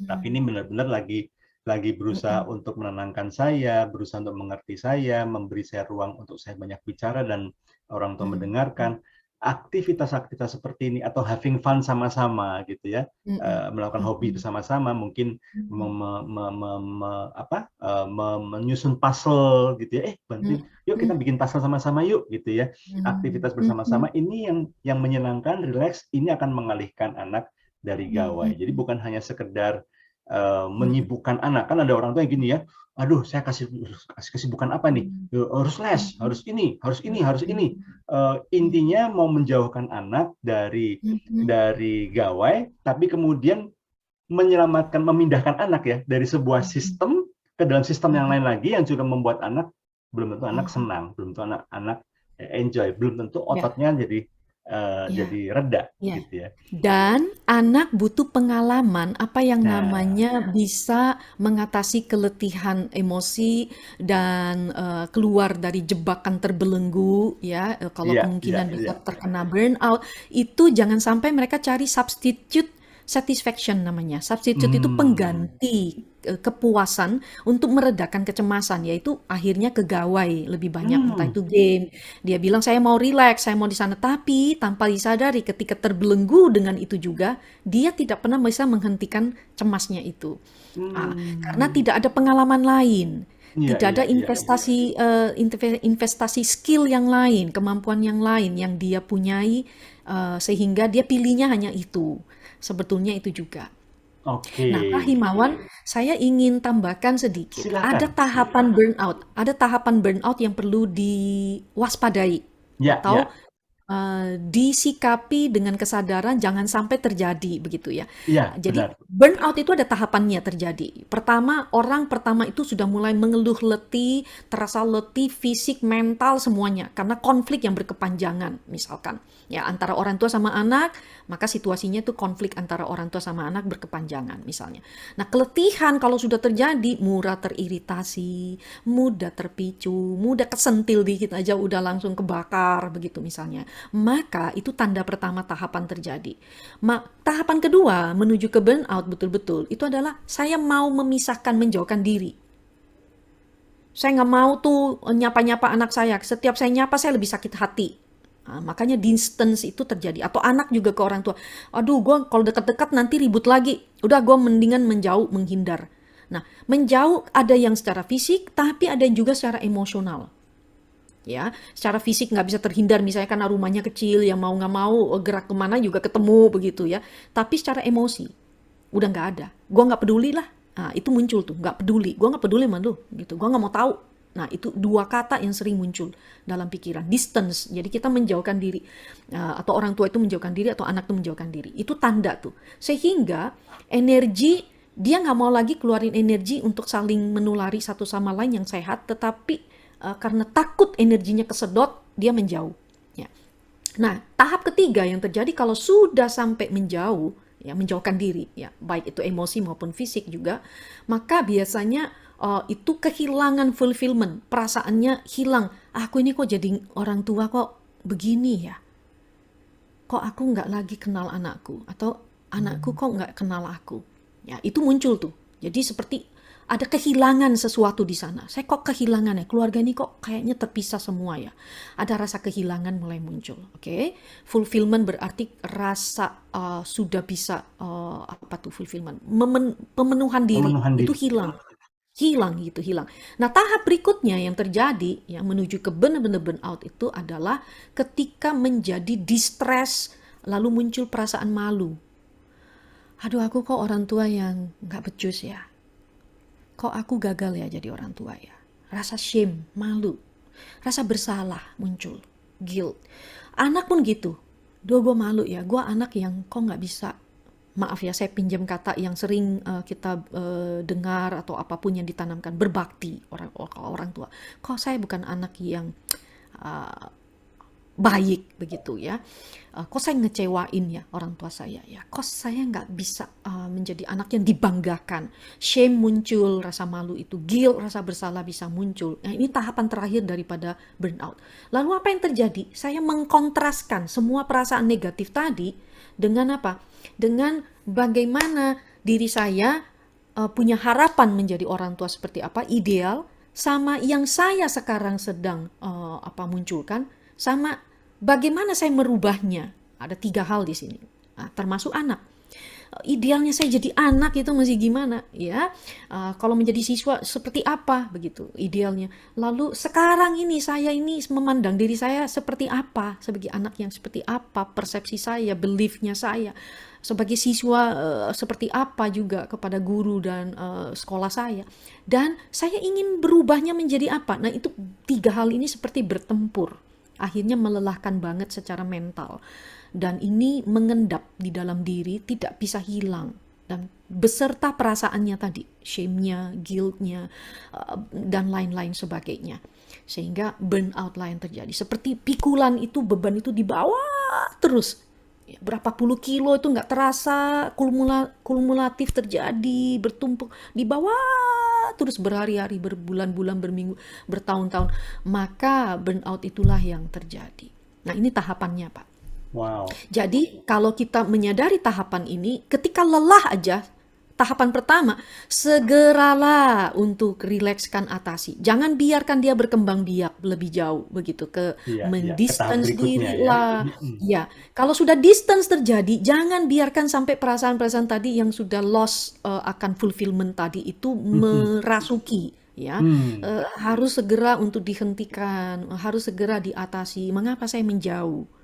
tapi Mm-mm. ini benar-benar lagi berusaha Mm-mm. untuk menenangkan saya, berusaha untuk mengerti saya, memberi saya ruang untuk saya banyak bicara dan orang tua Mm-mm. mendengarkan. aktivitas-aktivitas seperti ini atau having fun sama-sama gitu ya, Mhm. melakukan hobi Mhm. bersama-sama, mungkin Mhm. menyusun puzzle gitu ya, bantuin, yuk kita Mhm. bikin puzzle sama-sama yuk gitu ya. Mhm. Aktivitas bersama-sama Mhm. ini yang menyenangkan, rileks, ini akan mengalihkan anak dari gawai. Jadi Mhm. bukan hanya sekedar Mhm. menyibukkan anak, kan ada orang tua yang gini ya, aduh saya kasih kesibukan apa nih? Mhm. Harus les, Mhm. harus ini, harus ini, harus Mhm. ini. Mhm. Intinya mau menjauhkan anak dari Mhm. gawai, tapi kemudian menyelamatkan, memindahkan anak ya dari sebuah Mhm. sistem ke dalam sistem yang Mhm. lain lagi yang juga membuat anak belum tentu anak Mhm. senang, belum tentu anak-anak enjoy, belum tentu Ya, ototnya ya, jadi reda ya. gitu ya. Dan anak butuh pengalaman apa yang Nah, namanya bisa mengatasi keletihan emosi dan keluar dari jebakan terbelenggu ya, kalau iya, iya, kemungkinan iya. besar terkena burnout, itu jangan sampai mereka cari substitute satisfaction namanya. Substitute itu Hmm, pengganti kepuasan untuk meredakan kecemasan, yaitu akhirnya ke gawai lebih banyak, entah hmm, itu game. Dia bilang saya mau relax, saya mau di sana, tapi tanpa disadari ketika terbelenggu dengan itu juga, dia tidak pernah bisa menghentikan cemasnya itu. Karena hmm. tidak ada pengalaman lain, Iya, tidak iya, ada iya, iya. investasi skill yang lain, kemampuan yang lain yang dia punyai, sehingga dia pilihnya hanya itu. Sebetulnya itu juga. Oke, Nah, Pak Himawan, saya ingin tambahkan sedikit. silakan, silakan. Ada tahapan burnout yang perlu diwaspadai Ya, atau ya, disikapi dengan kesadaran jangan sampai terjadi begitu ya. iya, Jadi benar. burnout itu ada tahapannya terjadi. Pertama, orang pertama itu sudah mulai mengeluh letih, terasa letih fisik, mental semuanya karena konflik yang berkepanjangan misalkan. Ya, antara orang tua sama anak, maka situasinya itu konflik antara orang tua sama anak berkepanjangan misalnya. Nah, keletihan kalau sudah terjadi, mudah teriritasi, mudah terpicu, mudah kesentil dikit aja udah langsung kebakar begitu misalnya. Maka itu tanda pertama tahapan terjadi. Tahapan kedua menuju ke burnout betul-betul itu adalah saya mau memisahkan, menjauhkan diri. Saya nggak mau tuh nyapa-nyapa anak saya. Setiap saya nyapa saya lebih sakit hati. Makanya distance itu terjadi. Atau anak juga ke orang tua. Aduh, gue kalau deket-deket nanti ribut lagi. Udah, gue mendingan menjauh, menghindar. Nah, menjauh ada yang secara fisik, tapi ada yang juga secara emosional. Ya, secara fisik nggak bisa terhindar misalnya karena rumahnya kecil, ya mau nggak mau gerak kemana juga ketemu begitu ya. Tapi secara emosi, udah nggak ada. Gue nggak peduli lah. Nah, itu muncul tuh, nggak peduli. Gue nggak peduli sama lu, gitu. Gue nggak mau tahu. Nah, itu dua kata yang sering muncul dalam pikiran. Distance. Jadi kita menjauhkan diri. Atau orang tua itu menjauhkan diri, atau anak itu menjauhkan diri. Itu tanda tuh. Sehingga energi, dia nggak mau lagi keluarin energi untuk saling menulari satu sama lain yang sehat. Tetapi karena takut energinya kesedot, dia menjauh. Ya. Nah, tahap ketiga yang terjadi kalau sudah sampai menjauh, ya menjauhkan diri, ya baik itu emosi maupun fisik juga, maka biasanya itu kehilangan fulfillment, perasaannya hilang. Aku ini kok jadi orang tua kok begini ya? Kok aku nggak lagi kenal anakku? Atau anakku kok nggak kenal aku? Ya, itu muncul tuh. Jadi seperti ada kehilangan sesuatu di sana. Saya kok kehilangan ya? Keluarga ini kok kayaknya terpisah semua ya. Ada rasa kehilangan mulai muncul. Oke, fulfillment berarti rasa sudah bisa apa tuh fulfillment? Pemenuhan diri Pemenuhan itu diri. hilang, hilang gitu, hilang. Nah, tahap berikutnya yang terjadi yang menuju ke benar-benar burnout itu adalah ketika menjadi distress lalu muncul perasaan malu. Aduh, aku kok orang tua yang nggak becus ya. Kok aku gagal ya jadi orang tua ya. Rasa shame, malu, rasa bersalah muncul, guilt. Anak pun gitu. Duh, gue malu ya. Gue anak yang kok nggak bisa, maaf ya saya pinjam kata yang sering kita dengar atau apapun yang ditanamkan, berbakti orang orang tua. Kok saya bukan anak yang uh, baik begitu ya. Kok saya ngecewain ya orang tua saya ya. Kok saya nggak bisa menjadi anak yang dibanggakan. Shame muncul, rasa malu itu, guilt, rasa bersalah bisa muncul. Nah, ini tahapan terakhir daripada burnout. Lalu apa yang terjadi? Saya mengkontraskan semua perasaan negatif tadi dengan apa? Dengan bagaimana diri saya punya harapan menjadi orang tua seperti apa, ideal, sama yang saya sekarang sedang munculkan, sama bagaimana saya merubahnya? Ada 3 hal di sini. Nah, termasuk anak. Idealnya saya jadi anak itu masih gimana ya? Kalau menjadi siswa seperti apa begitu idealnya. Lalu sekarang ini saya ini memandang diri saya seperti apa, sebagai anak yang seperti apa, persepsi saya, beliefnya saya, sebagai siswa seperti apa juga kepada guru dan sekolah saya. Dan saya ingin berubahnya menjadi apa? Nah itu 3 hal ini seperti bertempur. Akhirnya melelahkan banget secara mental. Dan ini mengendap di dalam diri, tidak bisa hilang. Dan beserta perasaannya tadi, shame-nya, guilt-nya, dan lain-lain sebagainya. Sehingga burnout lah yang terjadi. Seperti pikulan itu, beban itu dibawa terus. Ya, berapa puluh kilo itu nggak terasa, kumulatif terjadi, bertumpuk, dibawa terus berhari-hari, berbulan-bulan, berminggu, bertahun-tahun. Maka burnout itulah yang terjadi. Nah ini tahapannya Pak. Wow. Jadi kalau kita menyadari tahapan ini, ketika lelah aja, tahapan pertama, segeralah untuk rilekskan atasi. Jangan biarkan dia berkembang biak lebih jauh begitu ke Iya, iya. Ke tahap mendistance berikutnya diri ya. lah. Ya, kalau sudah distance terjadi, jangan biarkan sampai perasaan-perasaan tadi yang sudah lost akan fulfillment tadi itu merasuki ya. Harus segera untuk dihentikan, harus segera diatasi. Mengapa saya menjauh?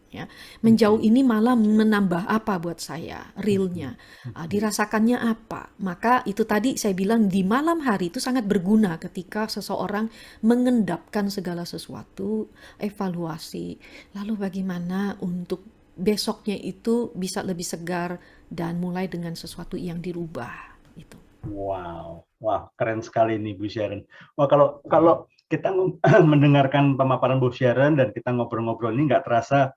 Ya, menjauh ini malah menambah apa buat saya realnya, dirasakannya apa. Maka itu tadi saya bilang di malam hari itu sangat berguna ketika seseorang mengendapkan segala sesuatu, evaluasi, lalu bagaimana untuk besoknya itu bisa lebih segar dan mulai dengan sesuatu yang dirubah itu. Wow, wah keren sekali nih Bu Sharon. Wah kalau kalau kita mendengarkan pemaparan Bu Sharon dan kita ngobrol-ngobrol ini nggak terasa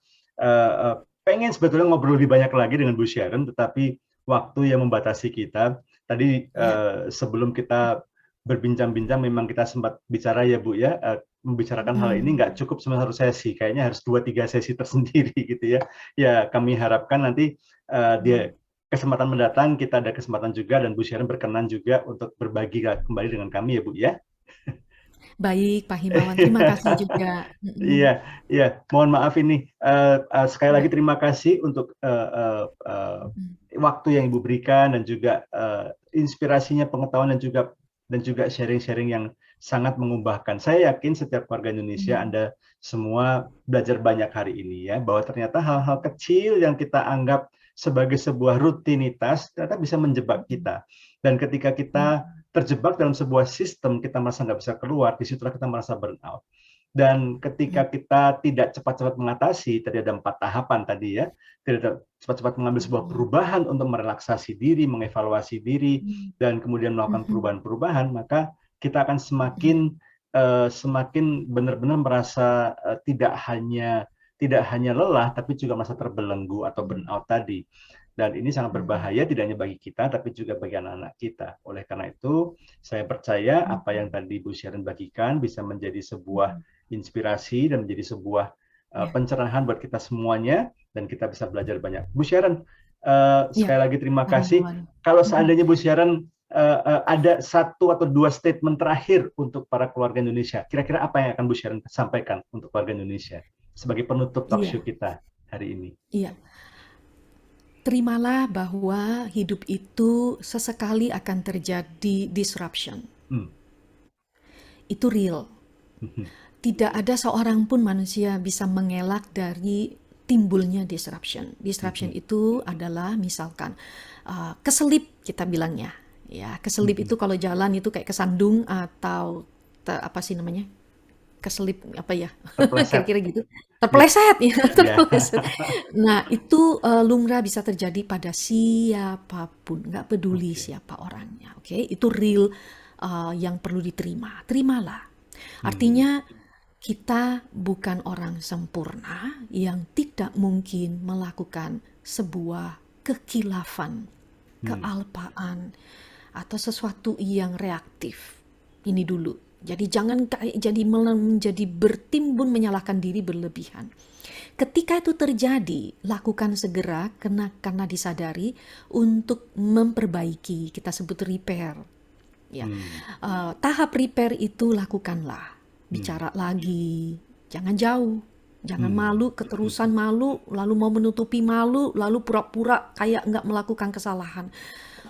pengen sebetulnya ngobrol lebih banyak lagi dengan Bu Sharon, tetapi waktu yang membatasi kita. Tadi Ya. sebelum kita berbincang-bincang memang kita sempat bicara ya Bu ya, membicarakan hal ini nggak cukup cuma 1 sesi, kayaknya harus 2-3 sesi tersendiri gitu ya. Ya kami harapkan nanti dia kesempatan mendatang kita ada kesempatan juga dan Bu Sharon berkenan juga untuk berbagi kembali dengan kami ya Bu ya. Baik Pak Himawan, terima kasih juga. Iya, iya. Mohon maaf ini sekali lagi Ya. terima kasih untuk waktu yang Ibu berikan dan juga inspirasinya, pengetahuan dan juga sharing-sharing yang sangat mengubahkan. Saya yakin setiap warga Indonesia Anda semua belajar banyak hari ini ya, bahwa ternyata hal-hal kecil yang kita anggap sebagai sebuah rutinitas ternyata bisa menjebak kita. Dan ketika kita terjebak dalam sebuah sistem, kita merasa nggak bisa keluar, disitulah kita merasa burnout. Dan ketika kita tidak cepat-cepat mengatasi, tadi ada 4 tahapan tadi ya, tidak cepat-cepat mengambil sebuah perubahan untuk merelaksasi diri, mengevaluasi diri, dan kemudian melakukan perubahan-perubahan, maka kita akan semakin benar-benar merasa tidak hanya lelah, tapi juga merasa terbelenggu atau burnout tadi. Dan ini sangat berbahaya tidak hanya bagi kita, tapi juga bagi anak-anak kita. Oleh karena itu, saya percaya apa yang tadi Bu Sharon bagikan bisa menjadi sebuah inspirasi dan menjadi sebuah pencerahan buat kita semuanya, dan kita bisa belajar banyak. Bu Sharon, Ya, sekali lagi terima Pak kasih. Himawan. Kalau seandainya Bu Sharon ada 1 atau 2 statement terakhir untuk para keluarga Indonesia, kira-kira apa yang akan Bu Sharon sampaikan untuk keluarga Indonesia sebagai penutup talkshow Iya, kita hari ini? iya. Terimalah bahwa hidup itu sesekali akan terjadi disruption. Itu real. Tidak ada seorang pun manusia bisa mengelak dari timbulnya disruption. Disruption itu adalah misalkan keselip kita bilangnya. Ya, keselip itu kalau jalan itu kayak kesandung atau apa sih namanya? Keselip apa ya? Terpleset. Kira-kira gitu. Terpleset ya, Ya. terpleset. Nah, itu lumrah bisa terjadi pada siapapun, nggak peduli siapa orangnya. Oke, itu real yang perlu diterima. Terimalah. Artinya kita bukan orang sempurna yang tidak mungkin melakukan sebuah kekilafan, kealpaan, atau sesuatu yang reaktif. Ini dulu. Jadi jangan menjadi bertimbun menyalahkan diri berlebihan. Ketika itu terjadi, lakukan segera karena disadari untuk memperbaiki. Kita sebut repair. Ya, tahap repair itu lakukanlah. Bicara lagi, jangan jauh. Jangan malu, keterusan malu, lalu mau menutupi malu, lalu pura-pura kayak nggak melakukan kesalahan.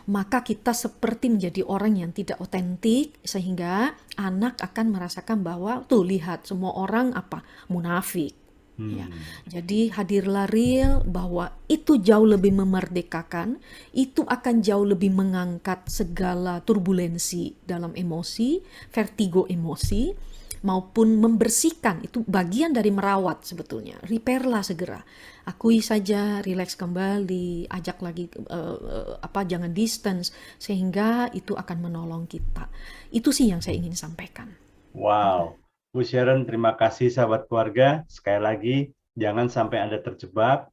Maka kita seperti menjadi orang yang tidak otentik, sehingga anak akan merasakan bahwa tuh lihat semua orang apa munafik. Ya, Hmm. jadi hadirlah real bahwa itu jauh lebih memerdekakan, itu akan jauh lebih mengangkat segala turbulensi dalam emosi, vertigo emosi, maupun membersihkan. Itu bagian dari merawat sebetulnya. Repairlah segera. Akui saja, relax kembali, ajak lagi jangan distance, sehingga itu akan menolong kita. Itu sih yang saya ingin sampaikan. Wow, Bu Sharon, terima kasih sahabat keluarga. Sekali lagi, jangan sampai Anda terjebak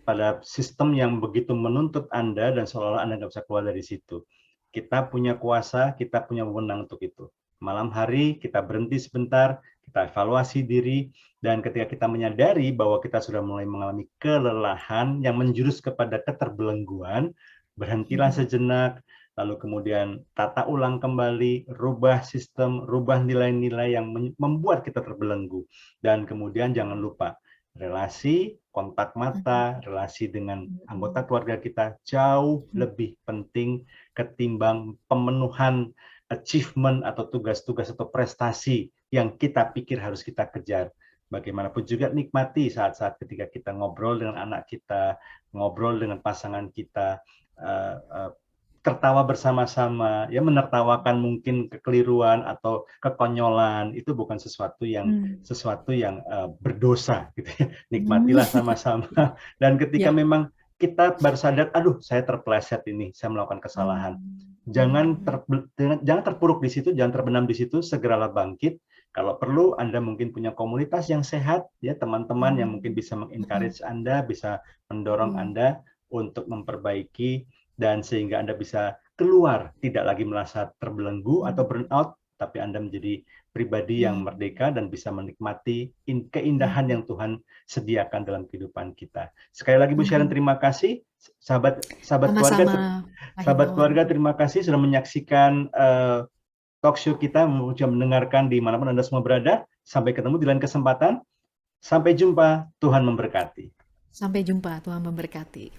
pada sistem yang begitu menuntut Anda dan seolah-olah Anda nggak bisa keluar dari situ. Kita punya kuasa, kita punya wewenang untuk itu. Malam hari kita berhenti sebentar, kita evaluasi diri, dan ketika kita menyadari bahwa kita sudah mulai mengalami kelelahan yang menjurus kepada keterbelengguan, berhentilah sejenak, lalu kemudian tata ulang kembali, rubah sistem, rubah nilai-nilai yang membuat kita terbelenggu. Dan kemudian jangan lupa, relasi, kontak mata, relasi dengan anggota keluarga kita jauh lebih penting ketimbang pemenuhan achievement atau tugas-tugas atau prestasi yang kita pikir harus kita kejar. Bagaimanapun juga nikmati saat-saat ketika kita ngobrol dengan anak kita, ngobrol dengan pasangan kita, tertawa bersama-sama, ya menertawakan mungkin kekeliruan atau kekonyolan, itu bukan sesuatu yang berdosa gitu ya. Nikmatilah sama-sama. Dan ketika Ya. memang kita baru sadar, aduh saya terpeleset ini, saya melakukan kesalahan. Jangan terpuruk di situ, jangan terbenam di situ, segeralah bangkit. Kalau perlu Anda mungkin punya komunitas yang sehat, ya teman-teman yang mungkin bisa mengencourage Anda, bisa mendorong Anda untuk memperbaiki, dan sehingga Anda bisa keluar, tidak lagi merasa terbelenggu atau burnout, tapi Anda menjadi pribadi yang merdeka dan bisa menikmati keindahan yang Tuhan sediakan dalam kehidupan kita. Sekali lagi Bu Sharon, terima kasih. Sahabat Sama-sama, Pak sahabat Himon. keluarga, terima kasih sudah menyaksikan talk show kita, juga mendengarkan dimanapun Anda semua berada. Sampai ketemu di lain kesempatan. Sampai jumpa, Tuhan memberkati. Sampai jumpa, Tuhan memberkati.